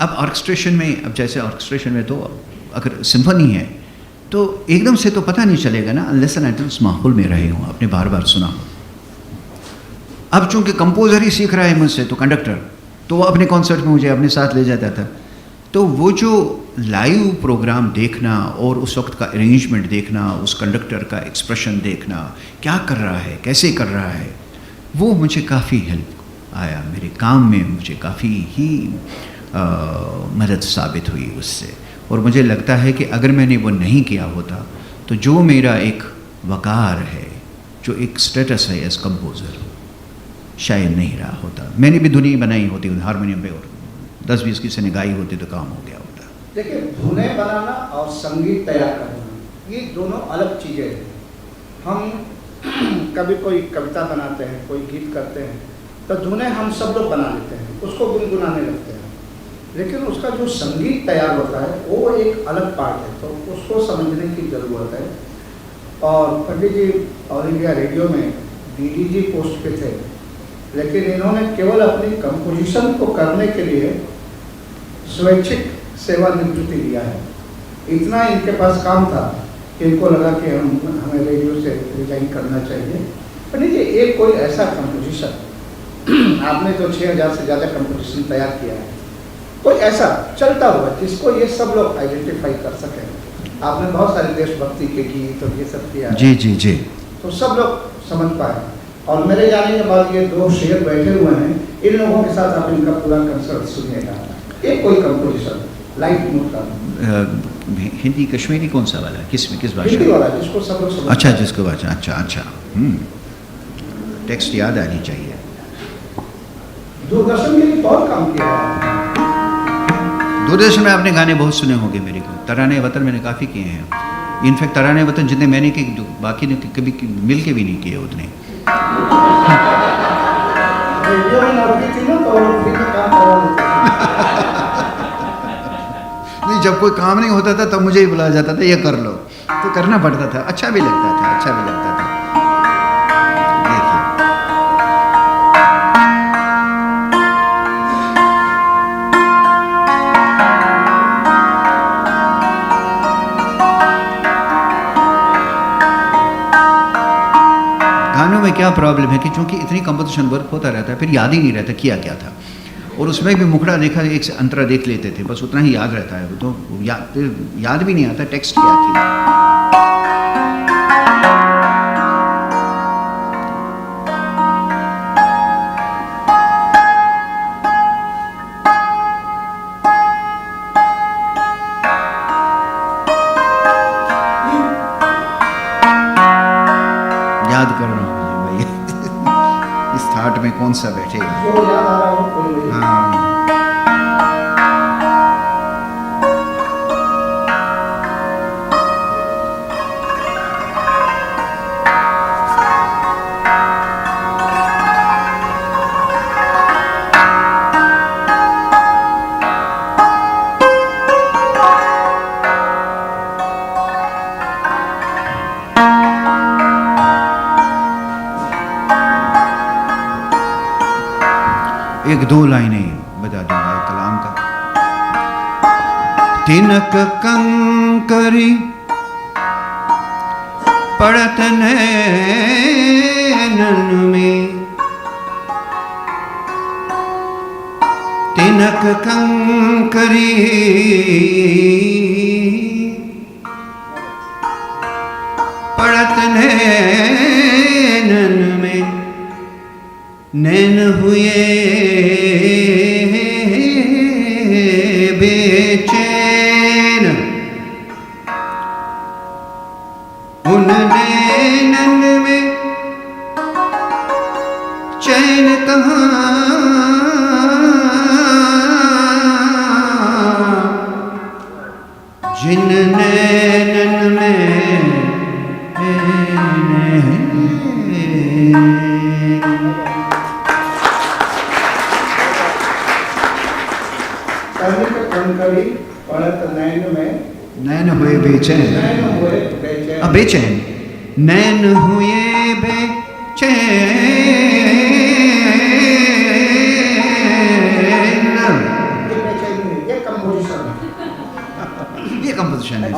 ऑर्केस्ट्रेशन में तो अगर सिम्फनी है तो एकदम से तो पता नहीं चलेगा ना, अनलेस एंड अनटिल उस माहौल में रहे हों, आपने बार बार सुना हो। अब चूंकि कंपोजर ही सीख रहा है मुझसे, तो कंडक्टर तो वो अपने कॉन्सर्ट में मुझे अपने साथ ले जाता था। तो वो जो लाइव प्रोग्राम देखना और उस वक्त का अरेंजमेंट देखना, उस कंडक्टर का एक्सप्रेशन देखना, क्या कर रहा है, कैसे कर रहा है, वो मुझे काफ़ी हेल्प आया मेरे काम में, मुझे काफ़ी ही मदद साबित हुई उससे। और मुझे लगता है कि अगर मैंने वो नहीं किया होता तो जो मेरा एक वक़ार है, जो एक स्टेटस है एज कंपोज़र, शायद नहीं रहा होता। मैंने भी धुनी बनाई होती हारमोनियम पे, और 10-20 किसी ने गाई होती तो काम हो गया होता। देखिए, धुनें बनाना और संगीत तैयार करना ये दोनों अलग चीज़ें हैं। हम कभी कोई कविता बनाते हैं, कोई गीत करते हैं, तो धुनें हम सब लोग बना लेते हैं, उसको गुनगुनाने लगते हैं, लेकिन उसका जो संगीत तैयार होता है वो एक अलग पार्ट है, तो उसको समझने की ज़रूरत है। और पंडित जी ऑल इंडिया रेडियो में DDG पोस्ट पे थे, लेकिन इन्होंने केवल अपनी कंपोजिशन को करने के लिए स्वैच्छिक सेवानिवृत्ति लिया है। इतना इनके पास काम था कि इनको लगा कि हमें रेडियो से रिजाइन करना चाहिए। पंडित जी, एक कोई ऐसा कंपोजिशन, आपने तो 6000 से ज़्यादा कंपोजिशन तैयार किया है, कोई ऐसा चलता हुआ जिसको ये सब लोग आइडेंटिफाई कर सकें। आपने बहुत सारे देशभक्ति के गीत और ये सब किया, जी जी जी, तो सब लोग समझ पाए। और मेरे जाने के बाद ये दो शेर बैठे हुए हैं, इन लोगों के साथ आप इनका पूरा कंसर्ट सुनिएगा। एक कोई कंपोजिशन लाइट मूड का हिंदी कश्मीरी कौन सा वाला, किस भाषा? हिंदी वाला जिसको सब लोग समझ अच्छा, पाए। जिसको भाषा, अच्छा, टेक्स्ट याद आनी चाहिए। दूरदर्शन के लिए बहुत काम किया है। दूरदर्शन में आपने गाने बहुत सुने होंगे मेरे को। तराने वतन मैंने काफ़ी किए हैं। इनफैक्ट तराने वतन जितने मैंने किए, बाकी ने कभी मिल के भी नहीं किए उतने। रेडियो में नौकरी थी ना, तो फिर में काम करवा देते थे। नहीं, जब कोई काम नहीं होता था तब मुझे ही बुलाया जाता था, ये कर लो, तो करना पड़ता था। अच्छा भी लगता था, अच्छा भी लगता था। देखिए, गानों में क्या प्रॉब्लम है कि चूंकि इतनी कंपोजिशन वर्क होता रहता है, फिर याद ही नहीं रहता किया क्या था। और उसमें भी मुखड़ा देखा, एक से अंतरा देख लेते थे, बस उतना ही याद रहता है। तो याद भी नहीं आता टेक्स्ट क्या थी। याद कर रहा हूँ भाई इस थाट में कौन सा बैठेगा। जो याद आ रहा हो कोई नहीं। हाँ, एक दो लाइनें बता दूंगा कलाम का। तिनक कंकरी पड़त नैनन में, तिनक कंकरी पड़त नैनन में, नैन हुए बेचैन, उन नैनन में चैन कहाँ, जिन नैनन में कंकरी पड़त नैन में, नैन हुए बेचैन, नैन हुए बेचैन, बेचैन, नैन हुए बेचैन। ये बेचैनी नहीं, ये कंपोजिशन है। ये कंपोजिशन है।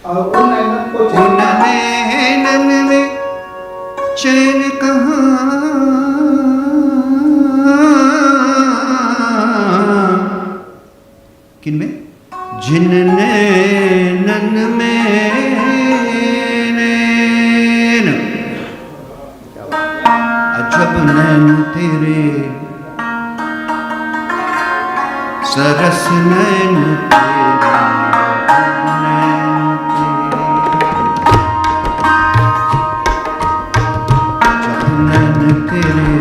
और उन नैनन को उन नैनन में चैन कहाँ, किन में? जिन नैनन में नैन, अजब नैन तेरे, सरस नैन तेरे, अजब नैन तेरे,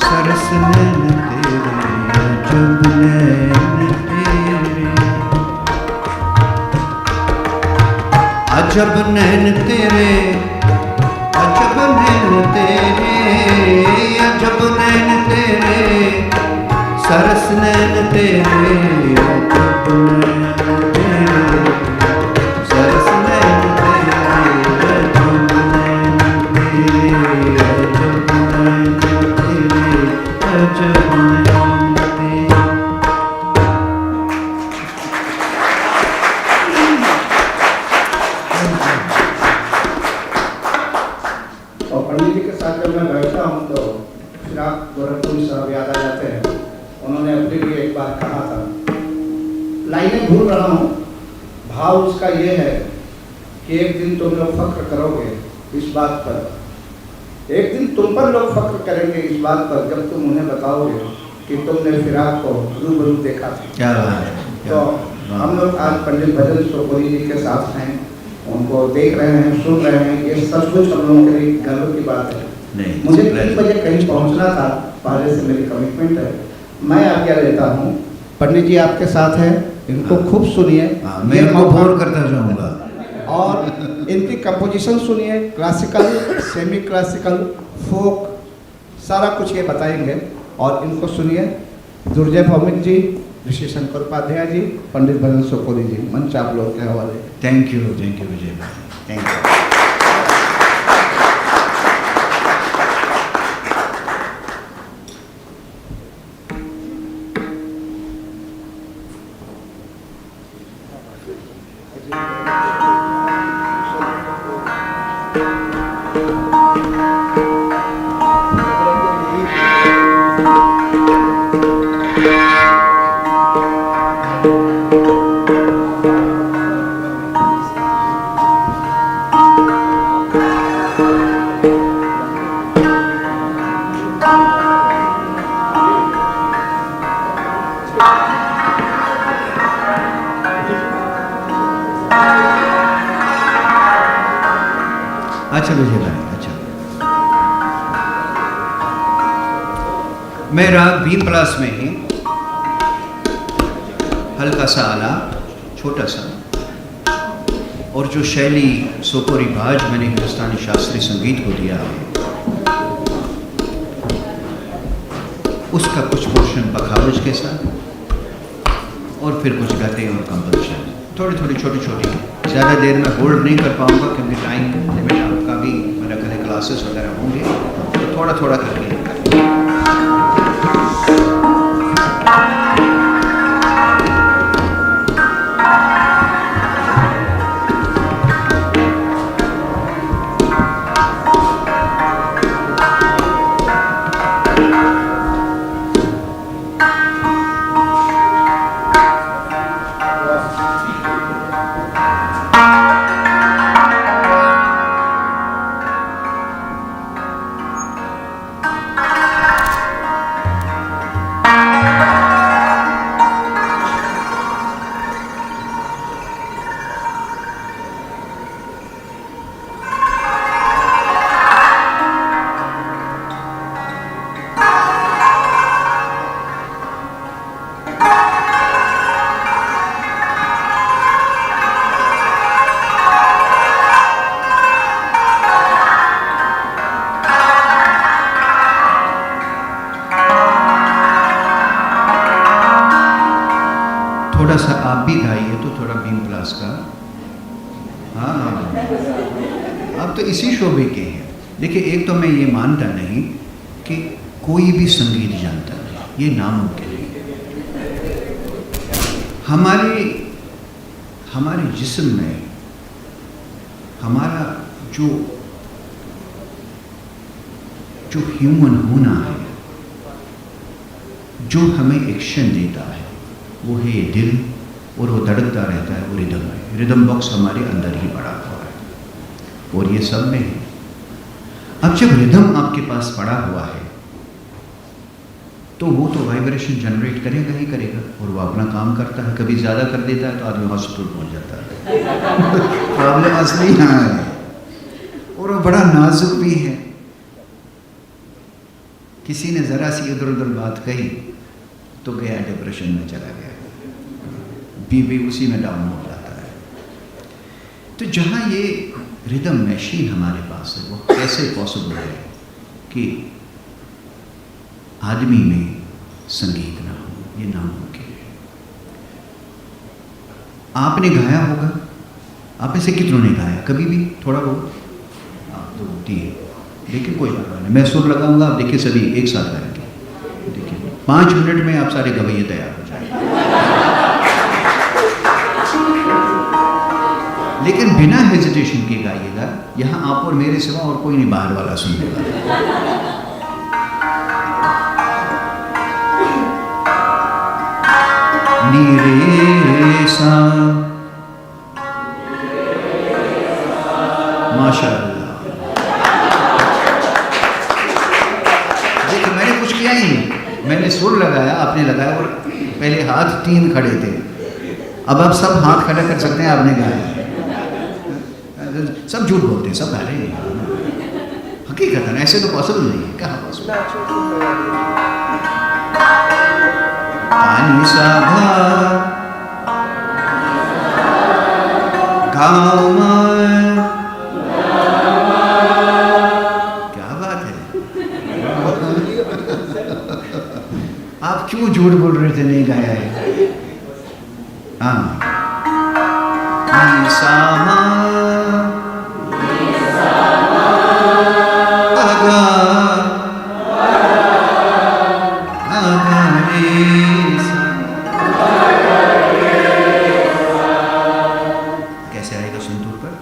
सरस नैन तेरे, अजब नैन तेरे, अजब नैन तेरे, अजब नैन तेरे, अजब नैन तेरे, सरस नैन तेरे, अजब नैन तेरे, सरस नैन तेरे, अजब नैन तेरे, अजब नैन तेरे, अजब नैन तेरे। और पंडित जी के साथ जब मैं बैठता हूँ तो फिर आप गोरखपुरी साहब याद आ जाते हैं। उन्होंने अपने लिए एक बार कहा था नहीं भूल रहा हूँ। भाव उसका ये है कि एक दिन तुम लोग फख्र करोगे इस बात पर, एक दिन तुम पर लोग फख्र करेंगे इस बात पर जब तुम उन्हें बताओगे कि तुमने फिराक को रूबरू देखा था। क्या बात है। तो हम लोग आज पंडित भजन सोपोरी जी के साथ हैं, उनको देख रहे हैं, सुन रहे हैं। ये सचमुच हम लोगों के लिए गर्व की बात है। मुझे 3 बजे कहीं पहुंचना था, पहले से मेरी कमिटमेंट है। मैं आज्ञा लेता हूँ। पंडित जी आपके साथ हैं, इनको खूब सुनिए। मैं इनको बोर करता जाऊँगा और इनकी कंपोजिशन सुनिए, क्लासिकल, सेमी क्लासिकल, फोक, सारा कुछ ये बताएंगे और इनको सुनिए। दुर्जय भौमिक जी, ऋषि शंकर उपाध्याय जी, पंडित भजन सोपोरी जी, मंच आप लोग के हवाले। थैंक यू विजय भाई, थैंक यू। अच्छा विजय भाई, अच्छा। मैं राग बी प्लस में ही हल्का सा आलाप, छोटा सा, और जो शैली सोपोरी भाज मैंने हिंदुस्तानी शास्त्रीय संगीत को दिया है उसका कुछ पोर्शन बखावज के साथ और फिर कुछ गते और कंपोजिशन, थोड़ी थोड़ी छोटी छोटी। ज़्यादा देर में होल्ड नहीं कर पाऊंगा क्योंकि टाइम लिमिट आपका भी, मेरा कल क्लासेस वगैरह होंगे, तो थोड़ा थोड़ा करके। थोड़ा सा आप भी गाइए तो थोड़ा बीम प्लस का। हाँ, आप तो इसी शोबे के हैं। देखिए, एक तो मैं ये मानता नहीं कि कोई भी संगीत जानता है, ये नामुमकिन है। हमारे जिस्म में हमारा जो ह्यूमन होना है, जो हमें एक्शन देता है, वो है ये दिल, और वो धड़कता रहता है, वो रिदम है। रिदम बॉक्स हमारे अंदर ही पड़ा हुआ है और ये सब में है। अब जब रिदम आपके पास पड़ा हुआ है तो वो तो वाइब्रेशन जनरेट करेगा ही करेगा, और वो अपना काम करता है। कभी ज़्यादा कर देता है तो आदमी हॉस्पिटल पहुंच जाता है। प्रॉब्लम असली यहाँ है, और वो बड़ा नाजुक भी है। किसी ने ज़रा सी इधर उधर बात कही तो गया डिप्रेशन में चला गया, बीपी उसी में डाउन हो जाता है। तो जहाँ ये रिदम मशीन हमारे पास है, वो कैसे पॉसिबल है कि आदमी में संगीत ना हो? ये नामुमकिन है। आपने गाया होगा, आप ऐसे कितनों ने गाया कभी भी? थोड़ा बहुत आप तो होती है, लेकिन कोई बात नहीं। मैं सुर लगाऊंगा, आप देखिए सभी एक साथ गाएंगे। देखिए 5 मिनट में आप सारे गवैये तैयार हो जाएंगे। लेकिन बिना हेजिटेशन के गाइएगा। यहाँ आप और मेरे सिवा और कोई नहीं बाहर वाला सुनेगा। नी रे सा। माशाअल्लाह। देखिए मैंने कुछ किया ही नहीं, मैंने सुर लगाया, आपने लगाया, और पहले हाथ 3 खड़े थे, अब आप सब हाथ खड़ा कर सकते हैं, आपने गाया। सब झूठ बोलते हैं, सब गा रहे हैं, हकीकत है, ऐसे तो पॉसिबल नहीं है, कहाँ पॉसिबल। पानी सा गाँव में, क्या बात है, आप क्यों झूठ बोल रहे थे, नहीं गाया है। हाँ, कैसे आएगा संतूर पर?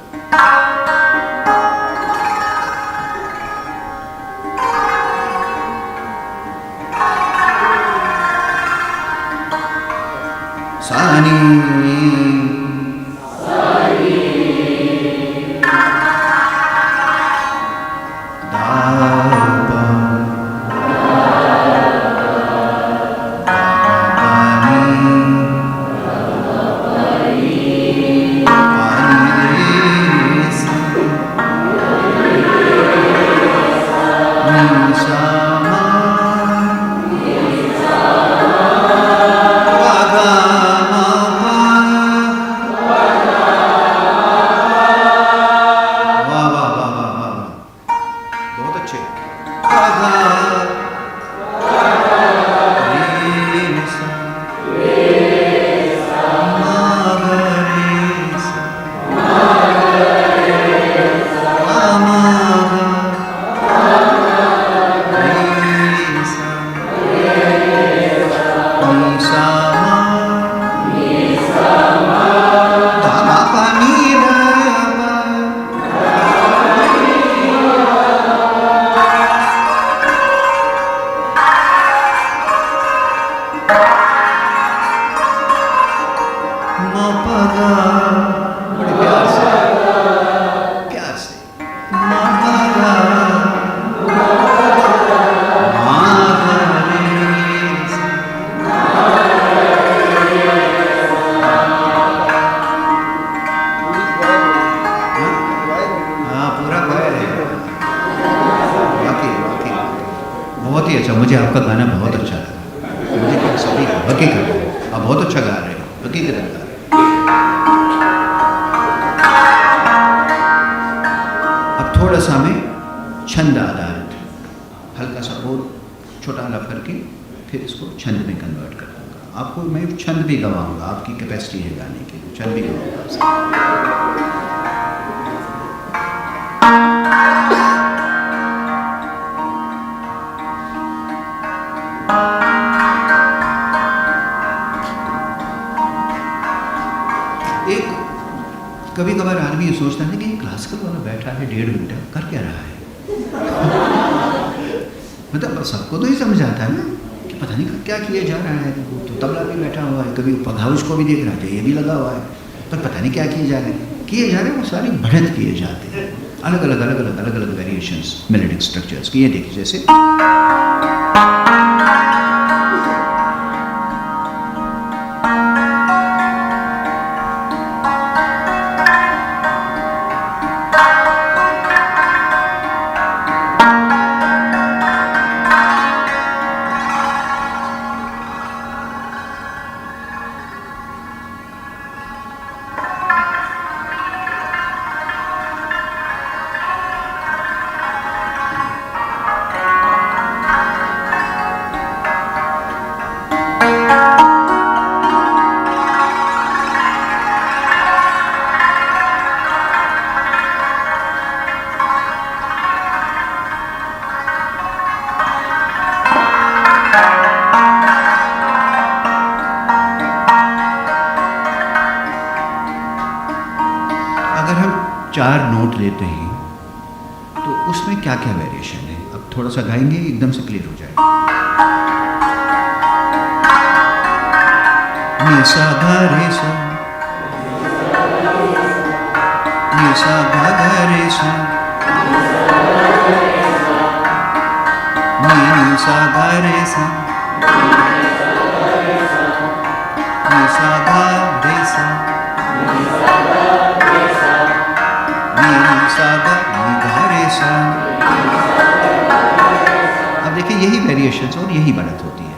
सानी बड़े प्यार से बहुत ही अच्छा, मुझे आपका गाना बहुत अच्छा लगा। मुझे क्या सभी हकीकत, आप बहुत अच्छा गा रहे हो, हकीकत गा रहे हो। अब थोड़ा सा मैं छंद आधारित हल्का सा बोल छोटा हल्का करके फिर इसको छंद में कन्वर्ट कर दूँगा। आपको मैं छंद भी गवाऊँगा, आपकी कैपेसिटी है गाने की, छंद भी गवाऊँगा। एक कभी कभार आदमी ये सोचता है कि क्लासिकल वाला बैठा है 1.5 घंटा कर क्या रहा है। मतलब सबको तो ही समझ आता है ना कि पता नहीं क्या किया जा रहा है। तो तबला भी बैठा हुआ है, कभी पघाउश को भी देख रहा है, ये भी लगा हुआ है, पर पता नहीं क्या किए जा रहे हैं। किए जा रहे हैं वो सारी बढ़त किए जाते हैं, अलग अलग वेरिएशंस मेलोडिक स्ट्रक्चर्स की। ये देखिए जैसे अगर हम 4 नोट लेते हैं तो उसमें क्या क्या वेरिएशन है। अब थोड़ा सा गाएंगे, एकदम से क्लियर हो जाएगा। नि सा धा रे सा नि सा गा गा रे सा, नि सा गा रे सा, नि सा गा रे सा, नि सा गा रे सा। अब देखिए यही वेरिएशंस और यही बढ़त होती है।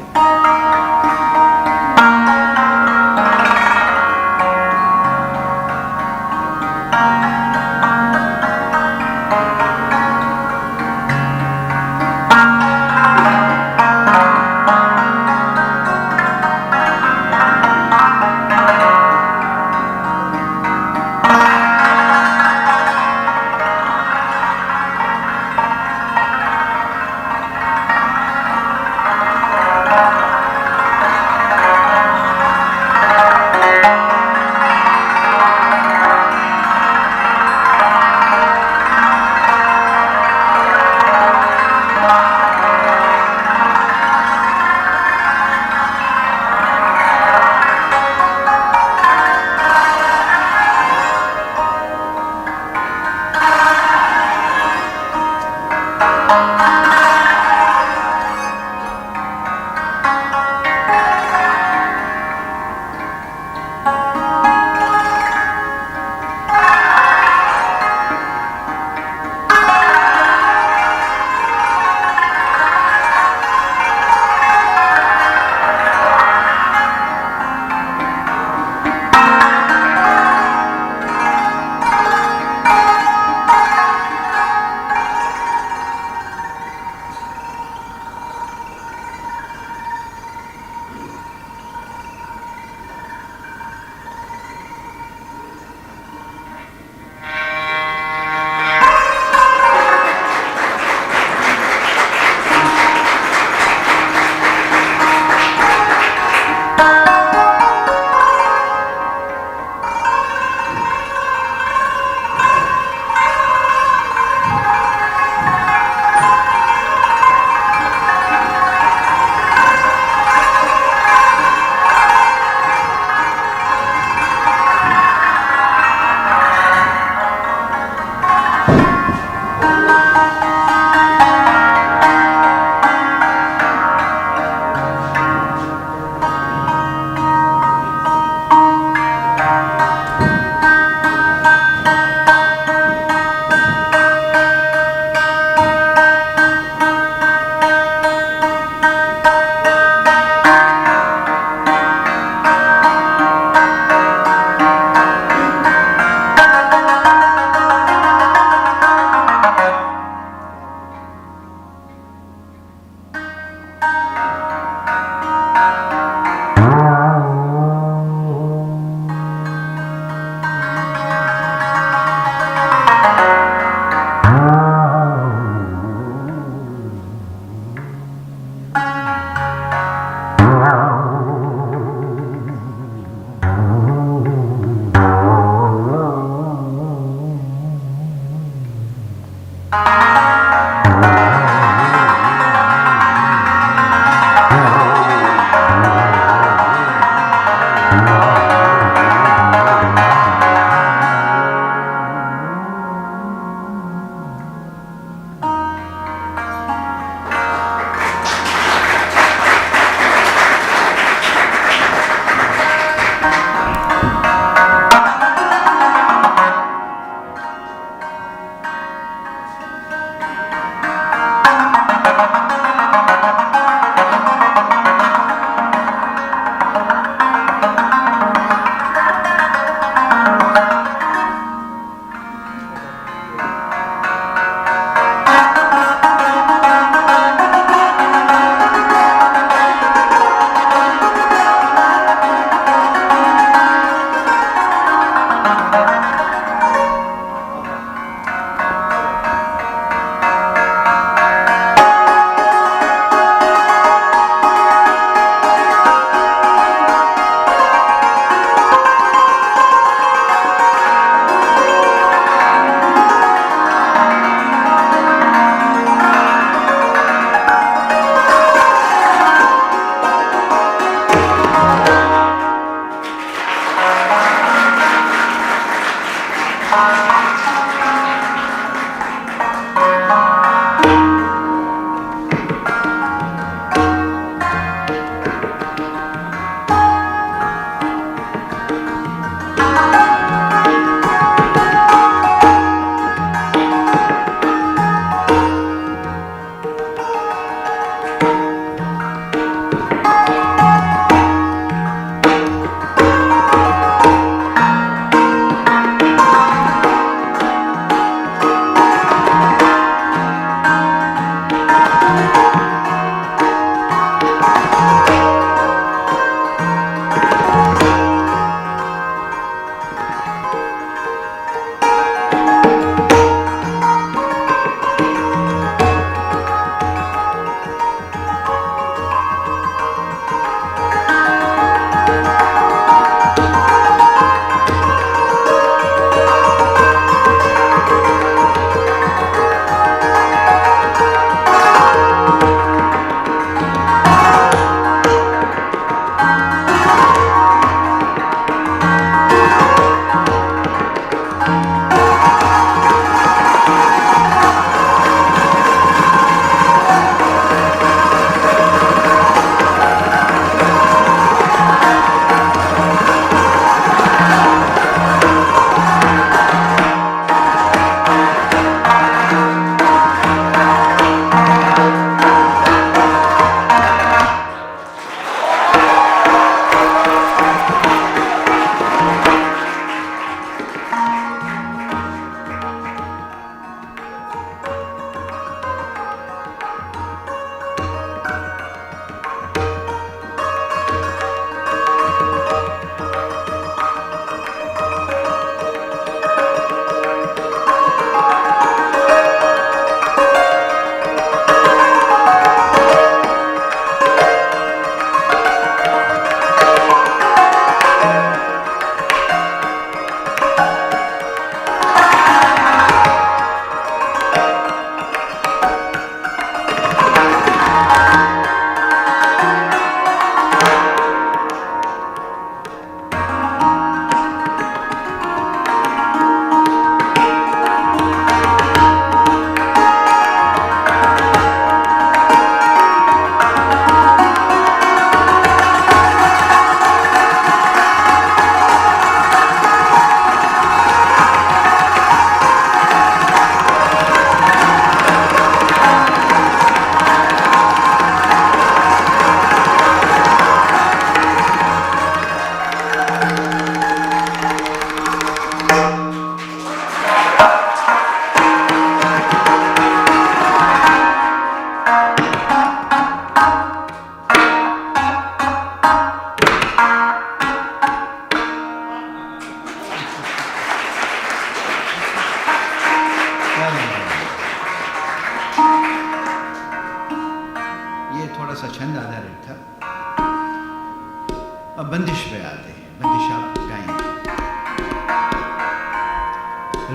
अब बंदिश पे आते हैं, बंदिश आप गाएंगे।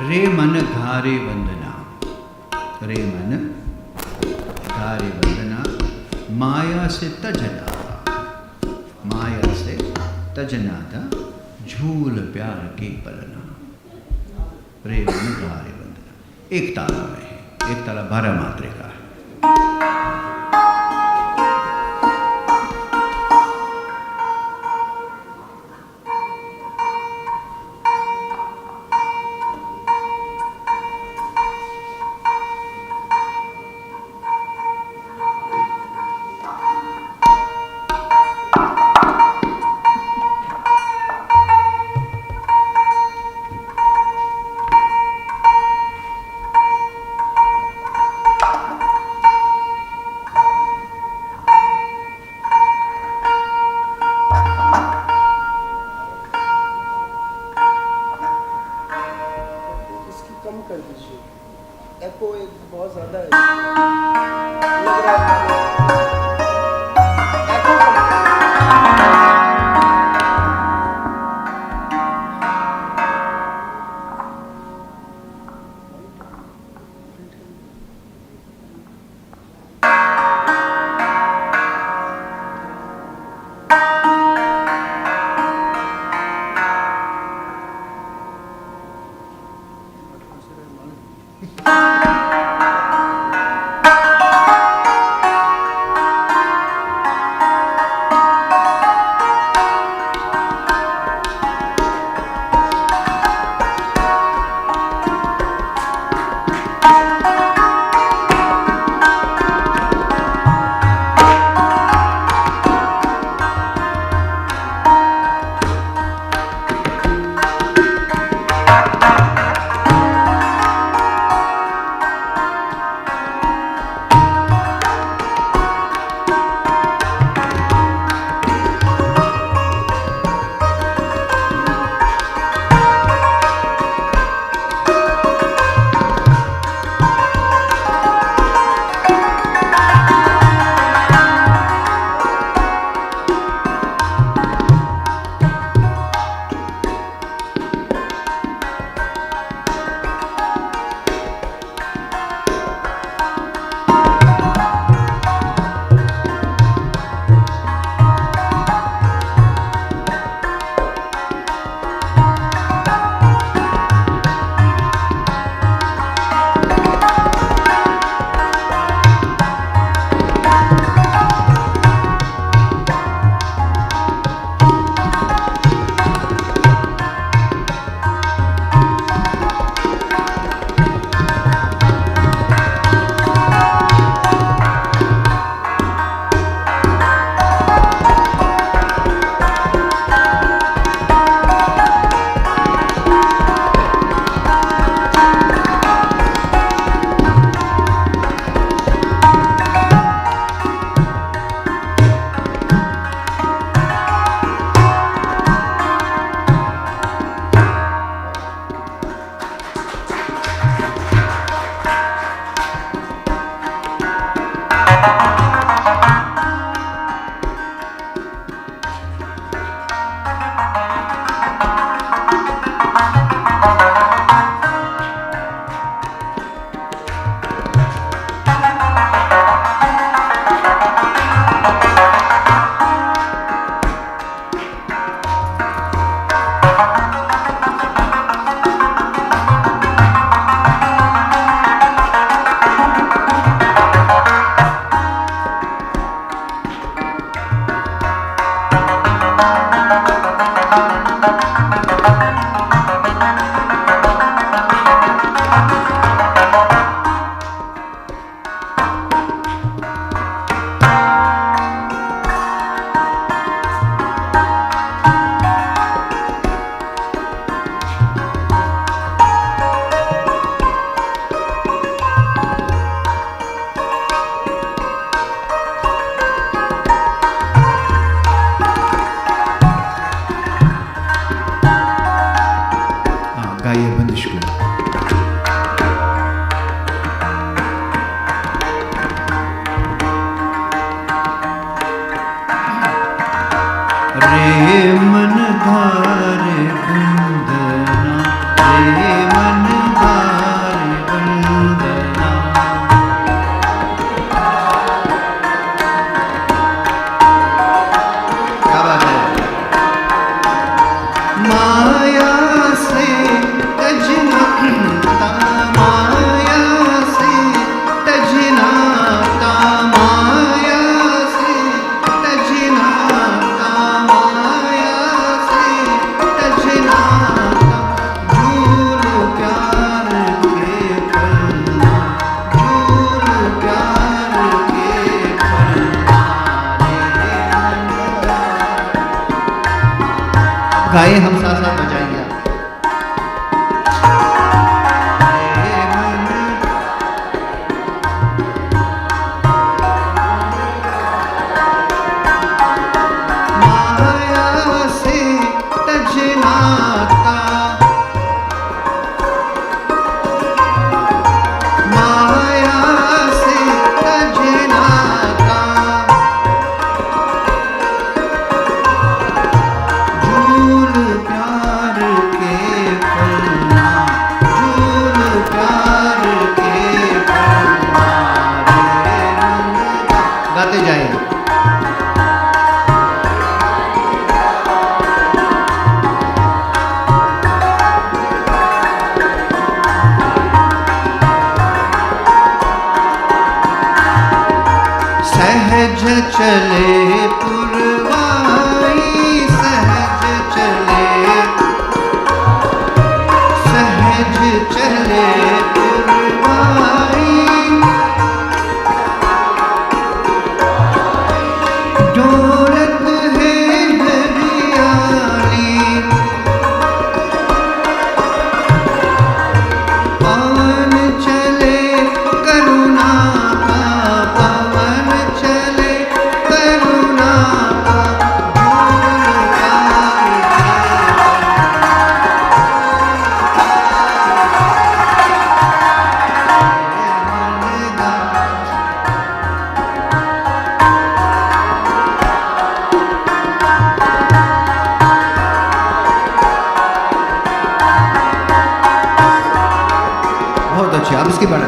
रे मन घारे वंदना, रे मन घारे वंदना, माया से तजनाता, माया से तजनाता, झूल प्यार के पलना। रे मन घारे वंदना एक ताला में है, एक ताला 12 मात्रे का है। गाइए बंदिश को। रे मन धारे बंदना, रे मन धारे बंदना। क्या बात है। माया से तजनाता, माया से तजनाता, माया से तजनाता, माया से तजनाता। झूल प्यार के पलना, झूल प्यार के पलना। गाए हम साथ साथ बजाएंगे। झूल सहज चले पुरवाई, सहज चले, सहज चले पुरवाई, डोलत है हरियाली, पवन चले करुणा का, पवन चले करुणा का, बहुत अच्छी। अब इसकी बढ़ा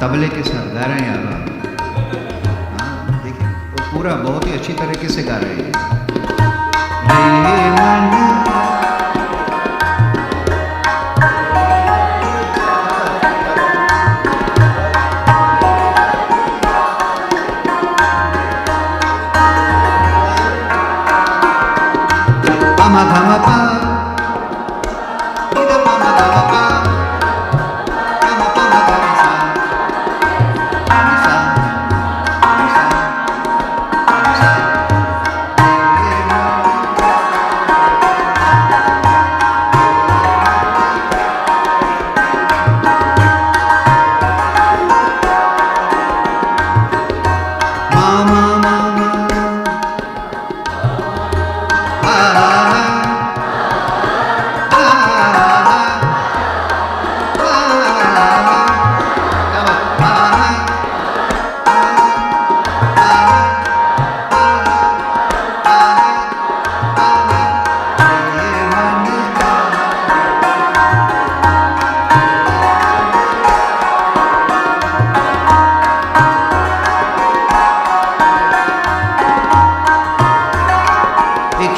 तबले के साथ गा रहे हैं आप। हाँ देखिए वो पूरा बहुत ही अच्छी तरीके से गा रहे हैं। पमा धमा पा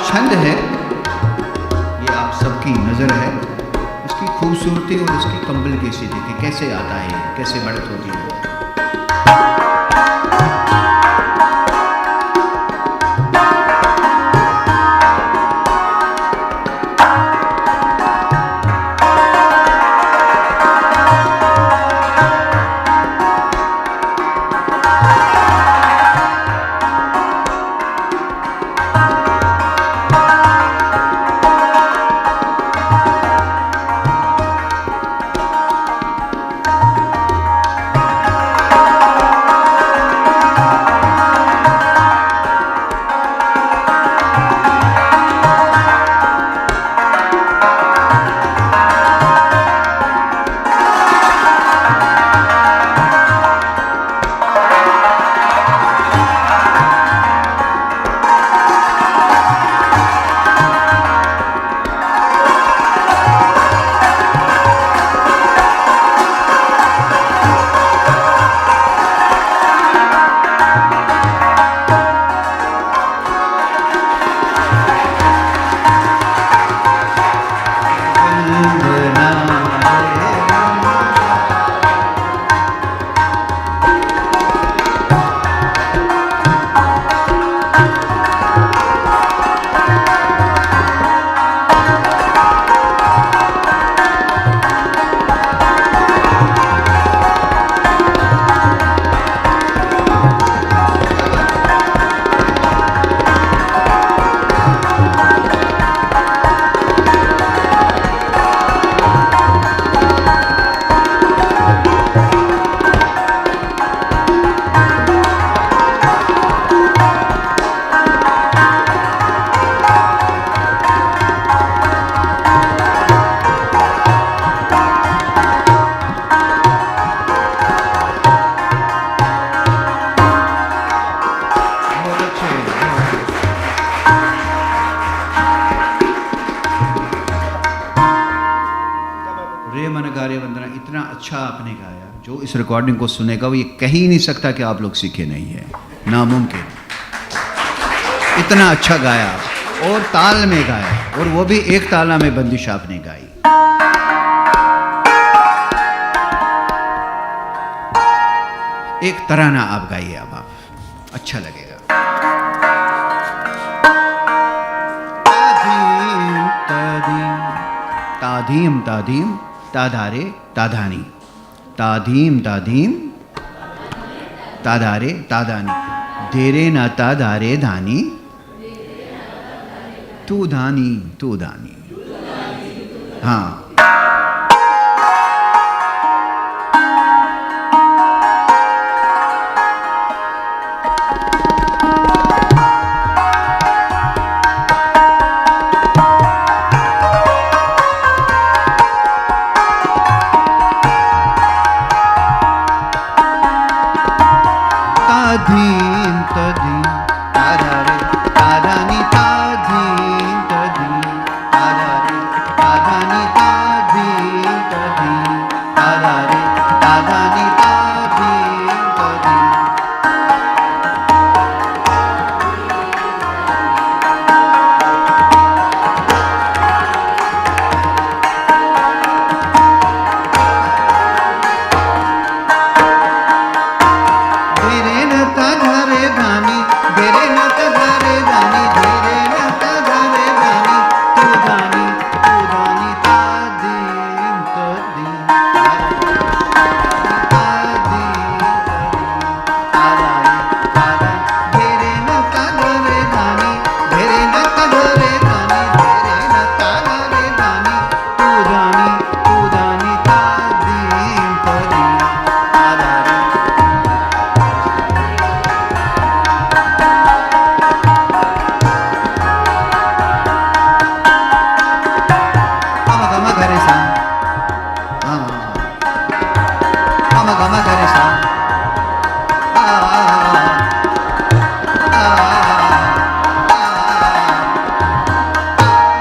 छंद है, ये आप सबकी नज़र है, इसकी खूबसूरती और इसकी कंबल कैसी देखिए कैसे आता है, कैसे बढ़त होती है। अच्छा आपने गाया, जो इस रिकॉर्डिंग को सुनेगा वो ये कह ही नहीं सकता कि आप लोग सीखे नहीं है, नामुमकिन। इतना अच्छा गाया और ताल में गाया, और वो भी एक ताला में बंदिश आपने गाई। एक तराना आप गाइए, अब आप, अच्छा लगेगा। ताधीम ताधीम ताधारे ताधानी, ताधीम ताधीम ताधारे ताधानी, धेरे न ताधारे धानी, तू धानी तू धानी। हाँ, ताधीम तधीम ताधारे ताधानी, ताधीम तधीम ताधारे ताधानी, ताधीम तधीम ताधारे ताधानी, ताधीम तधीम। धेरे न ताधारे धानी, धेरे न ताधारे धानी, धेरे न ताधारे धानी, तू धानी तू धानी, ताधीम तधीम ताधारे ताधीम ताधारे ताधानी, धेरे न ताधारे धानी, धेरे न ताधारे धानी, धेरे न ताधारे धानी, तू धानी ताधीम तधीम ताधारे। Gama gama gare sa, gama gama gare sa,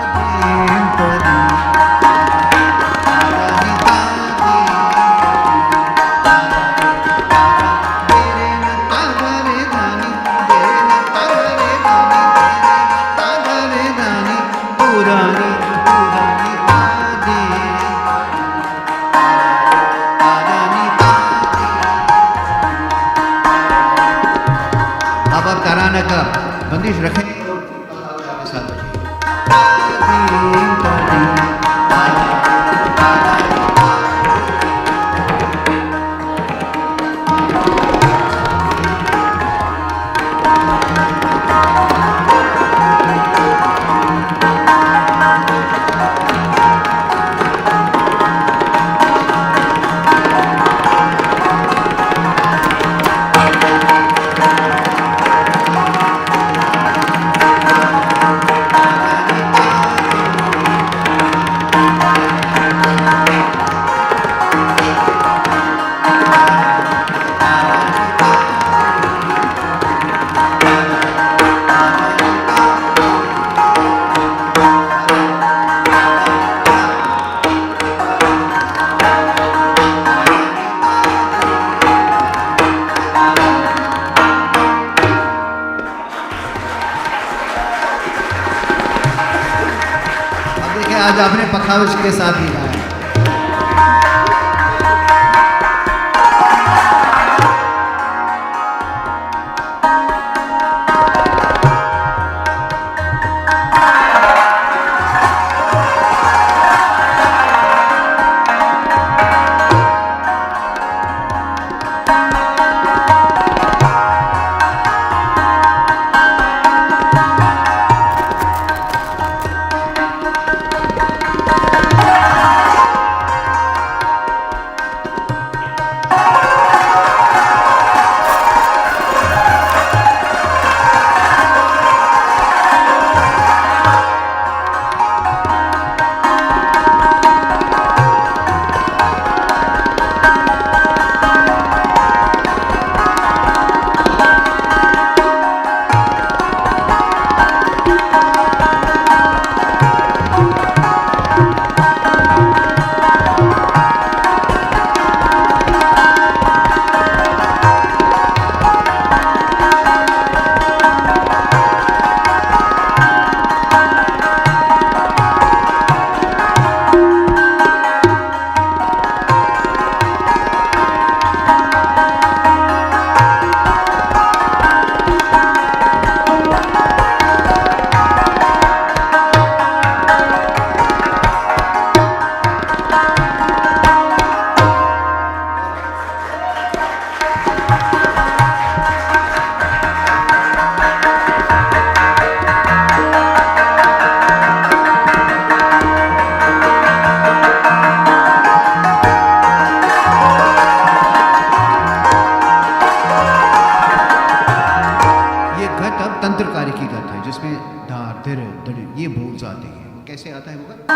ताधीम तधीम ताधानी, ताधीम तधीम ताधारे धानी, धेरे न ताधारे धानी, धेरे न ताधारे धानी, तू धानी ताधीम ताधानी ताधीम। अब आप तराना का बंदिश रखें और के साथ बजाइए। ताधीम तधीम ताधारे ताधानी। आज आपने पखावज के साथ ही गाया। पत्रकारी की गत है, जिसमें धार धीर धड़ ये बोल्स आते हैं। कैसे आता है वो गत?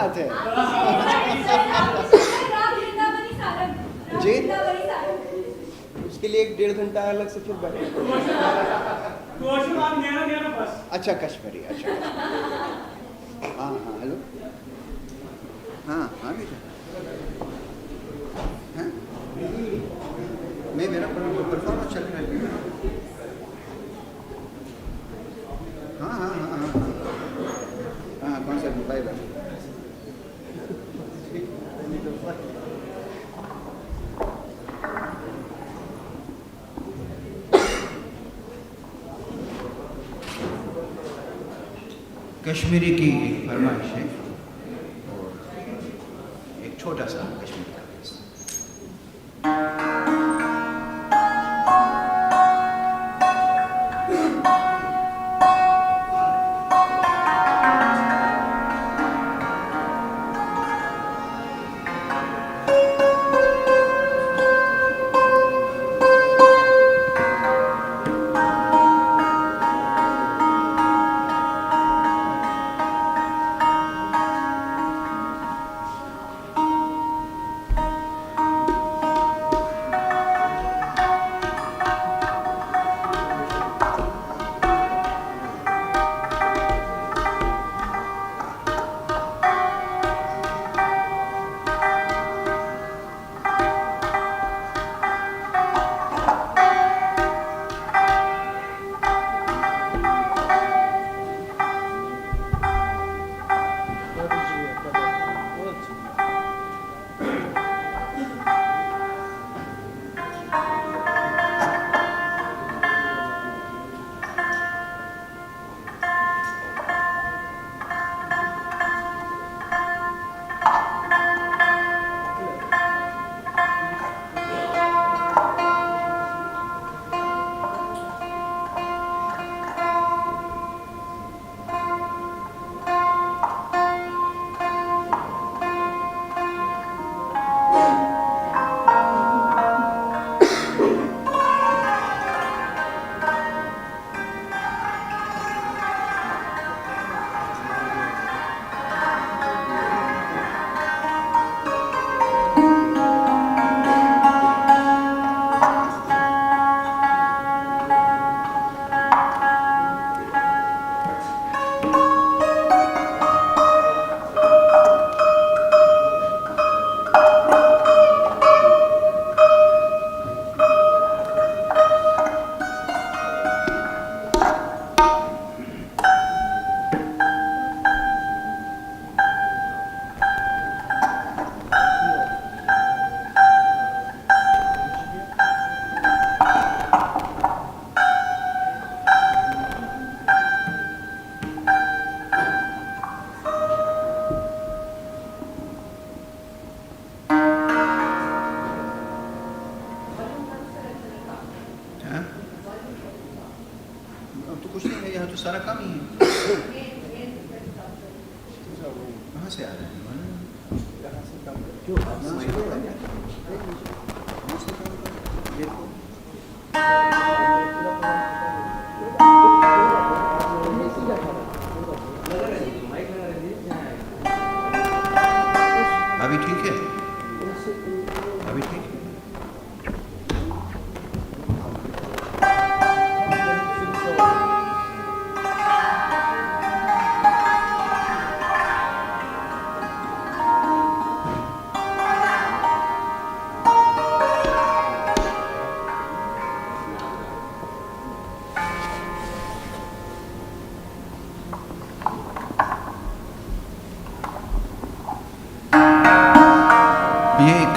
बात है जी, उसके लिए 1.5 घंटा अलग से फिर बैठे। अच्छा कश्मीरी, अच्छा हाँ हाँ हेलो हाँ हाँ बेटा हाँ मैं मेरा परफॉर्मेंस चल रहा है। हाँ हाँ हाँ हाँ हाँ कौन सा बाय बाय। कश्मीरी की एक फरमाइश है और एक छोटा सा कश्मीरी का पीस। यहाँ तो सारा काम ही है। कहाँ से आ रहे हैं? अभी ठीक है, अभी ठीक है।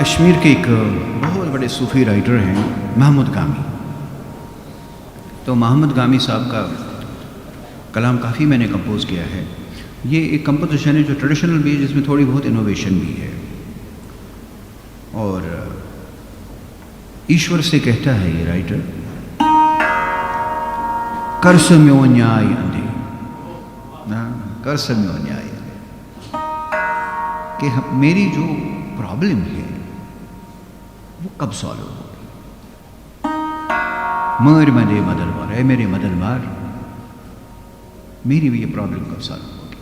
कश्मीर के एक बहुत बड़े सूफ़ी राइटर हैं महमूद गामी। तो महमूद गामी साहब का कलाम काफ़ी मैंने कंपोज़ किया है। ये एक कंपोजिशन है जो ट्रेडिशनल भी है, जिसमें थोड़ी बहुत इनोवेशन भी है। और ईश्वर से कहता है ये राइटर, कर्सम्यो न्याय अंधे ना, कर्सम्यो न्याय कि मेरी जो प्रॉब्लम है वो कब सॉल्व होगी। मर मदे मदलवार है मेरे मदलवार, मेरी भी ये प्रॉब्लम कब सॉल्व होगी।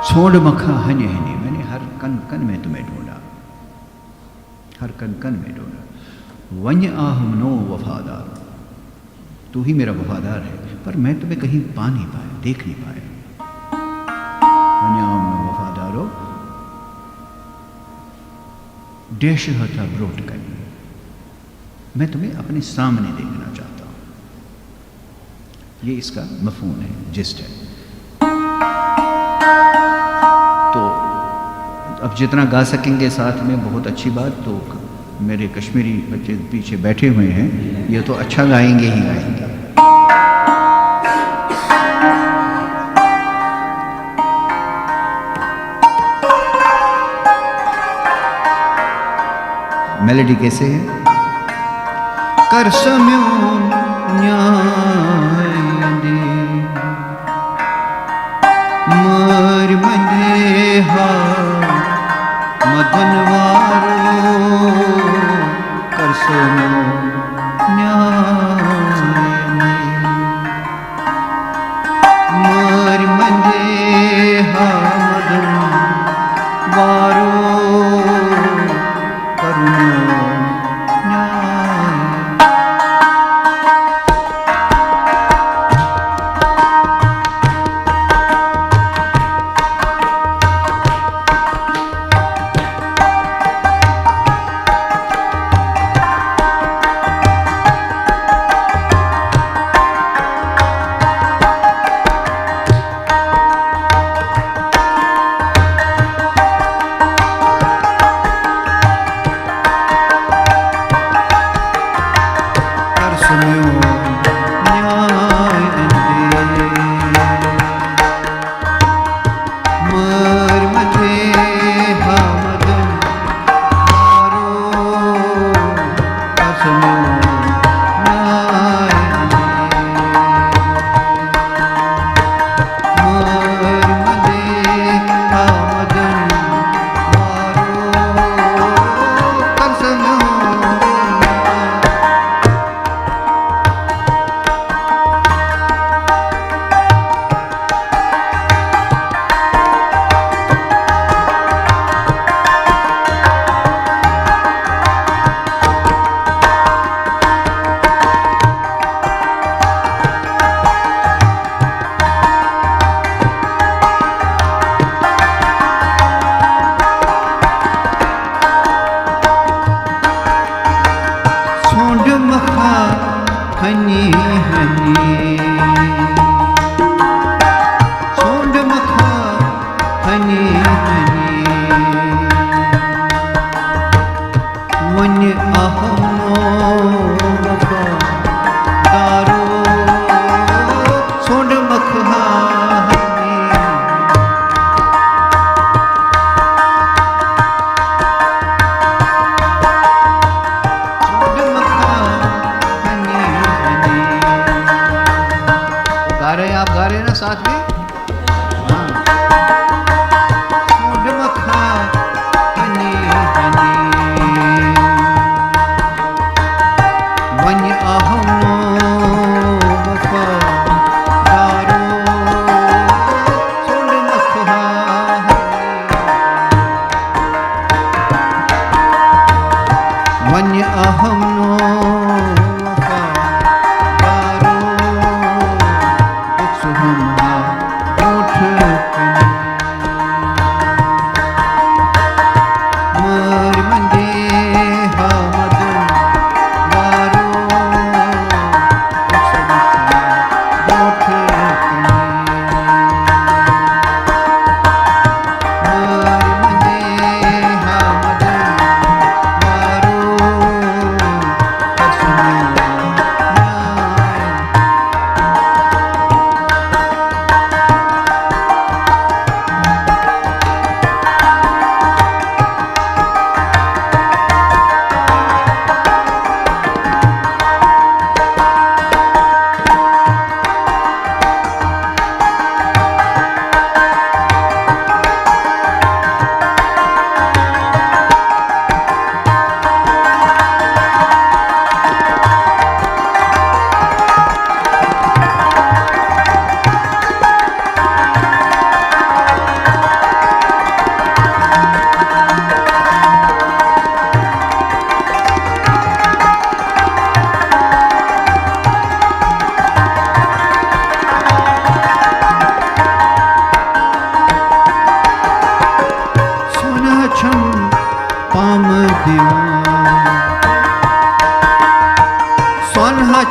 छोड़ मखा हने हने, मैंने हर कन कन में तुम्हें ढूंढा, हर कन कन में ढूंढा। वन्य आहम नो वफादार, तू ही मेरा वफादार है, पर मैं तुम्हें कहीं पा नहीं पाया, देख नहीं पाया। वन्य आहम नो वफादारो देश था ब्रोट कहीं, मैं तुम्हें अपने सामने देखना चाहता हूं। ये इसका मफहूम है, जिस्ट है। तो अब जितना गा सकेंगे साथ में बहुत अच्छी बात। तो मेरे कश्मीरी बच्चे पीछे बैठे हुए हैं, ये तो अच्छा गाएंगे ही गाएंगे। मेलोडी कैसे है? कर सम्यो न्याय दे मर मने हा मदनवारो, कर सम्यो न्याय दे मर मने हा मदनवारो, करुणो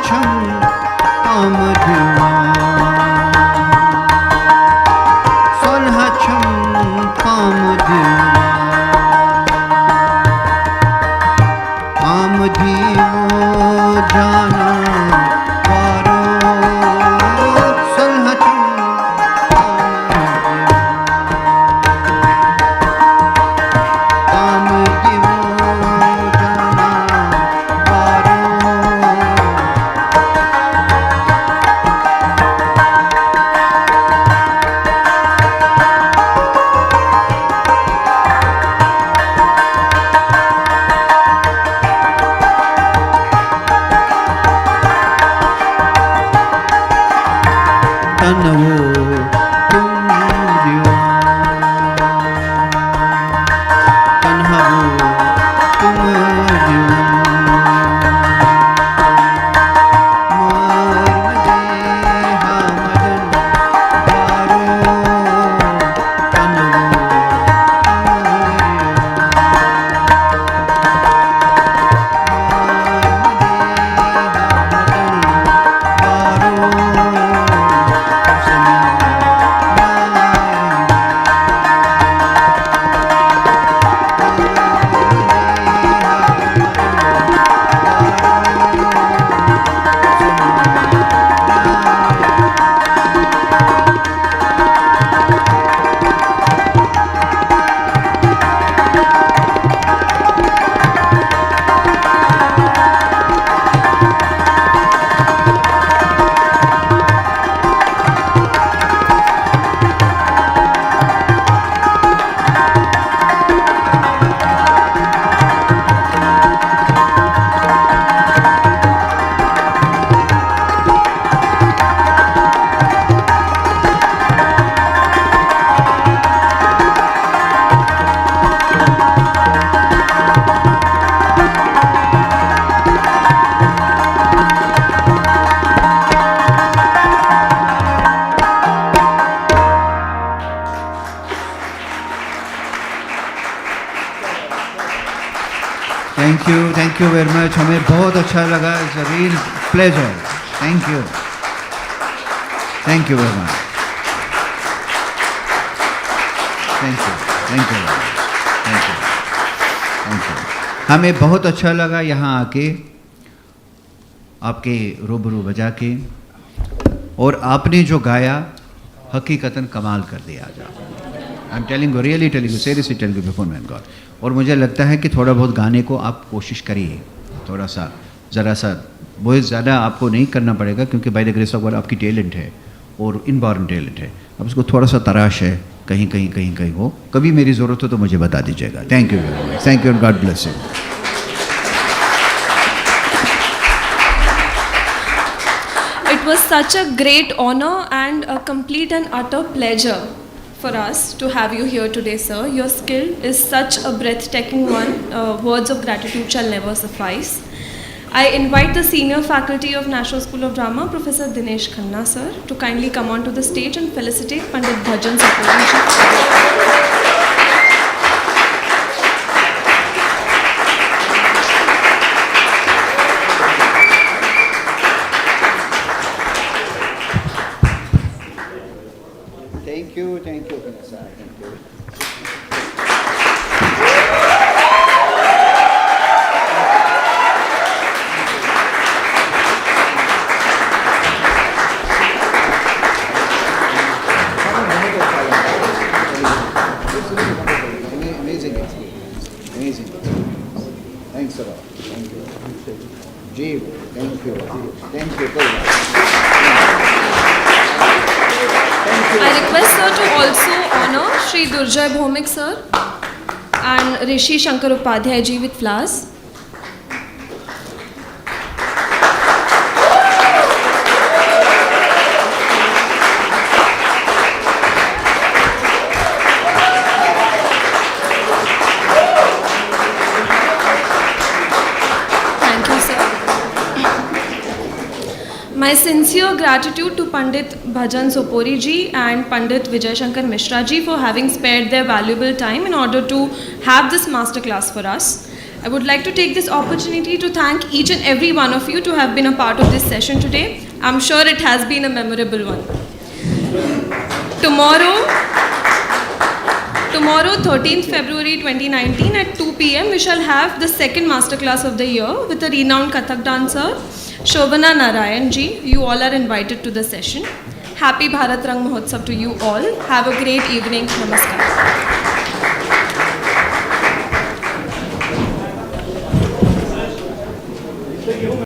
छम पामधुआ सोलह छम पामधुआ आमधीओ जाना वारो सोलह छम पामधुआ जाना वारो तनवो तुम दिवा तन्हवो तुम दिवा मदेहा मदन वारो तनवो थैंक यू वेरी मच। हमें बहुत अच्छा लगा। It's a real pleasure. Thank you very much. Thank you हमें बहुत अच्छा लगा यहाँ आके आपके रूबरू बजा के, और आपने जो गाया हकीकतन कमाल कर दिया आज आप। I am telling you, really telling you, seriously telling you before man God. और मुझे लगता है कि थोड़ा बहुत गाने को आप कोशिश करिए, थोड़ा सा ज़रा सा, बहुत ज़्यादा आपको नहीं करना पड़ेगा, क्योंकि by the grace of God आपकी टैलेंट है और इनबॉर्न टैलेंट है। अब उसको थोड़ा सा तराश है, कहीं हो। कभी मेरी ज़रूरत हो तो मुझे बता दीजिएगा। Thank you very much. Thank you and God bless you. It was such a great honor and a complete and utter pleasure for us to have you here today, sir. Your skill is such a breathtaking one. Words of gratitude shall never suffice. I invite the senior faculty of National School of Drama, Professor Dinesh Khanna, sir, to kindly come onto the stage and felicitate Pandit Bhajan Sopori. Thank you, Vanessa. Thank you. Amazing experience. Amazing. Thanks a lot. Thank you. Jeev, thank you. Thank you very much. I request sir to also honor Shri Durjay Bhomik sir and Rishi Shankar Upadhyay ji with flowers. Thank you, sir. My sincere gratitude to Pandit Bhajan Sopori ji and Pandit Vijay Shankar Mishra ji for having spared their valuable time in order to have this masterclass for us. I would like to take this opportunity to thank each and every one of you to have been a part of this session today. I'm sure it has been a memorable one. Tomorrow, 13th February 2019 at 2 p.m. we shall have the second masterclass of the year with a renowned Kathak dancer, Shobana Narayan ji. You all are invited to the session. Happy Bharat Rang Mahotsav to you all. Have a great evening. Namaskar.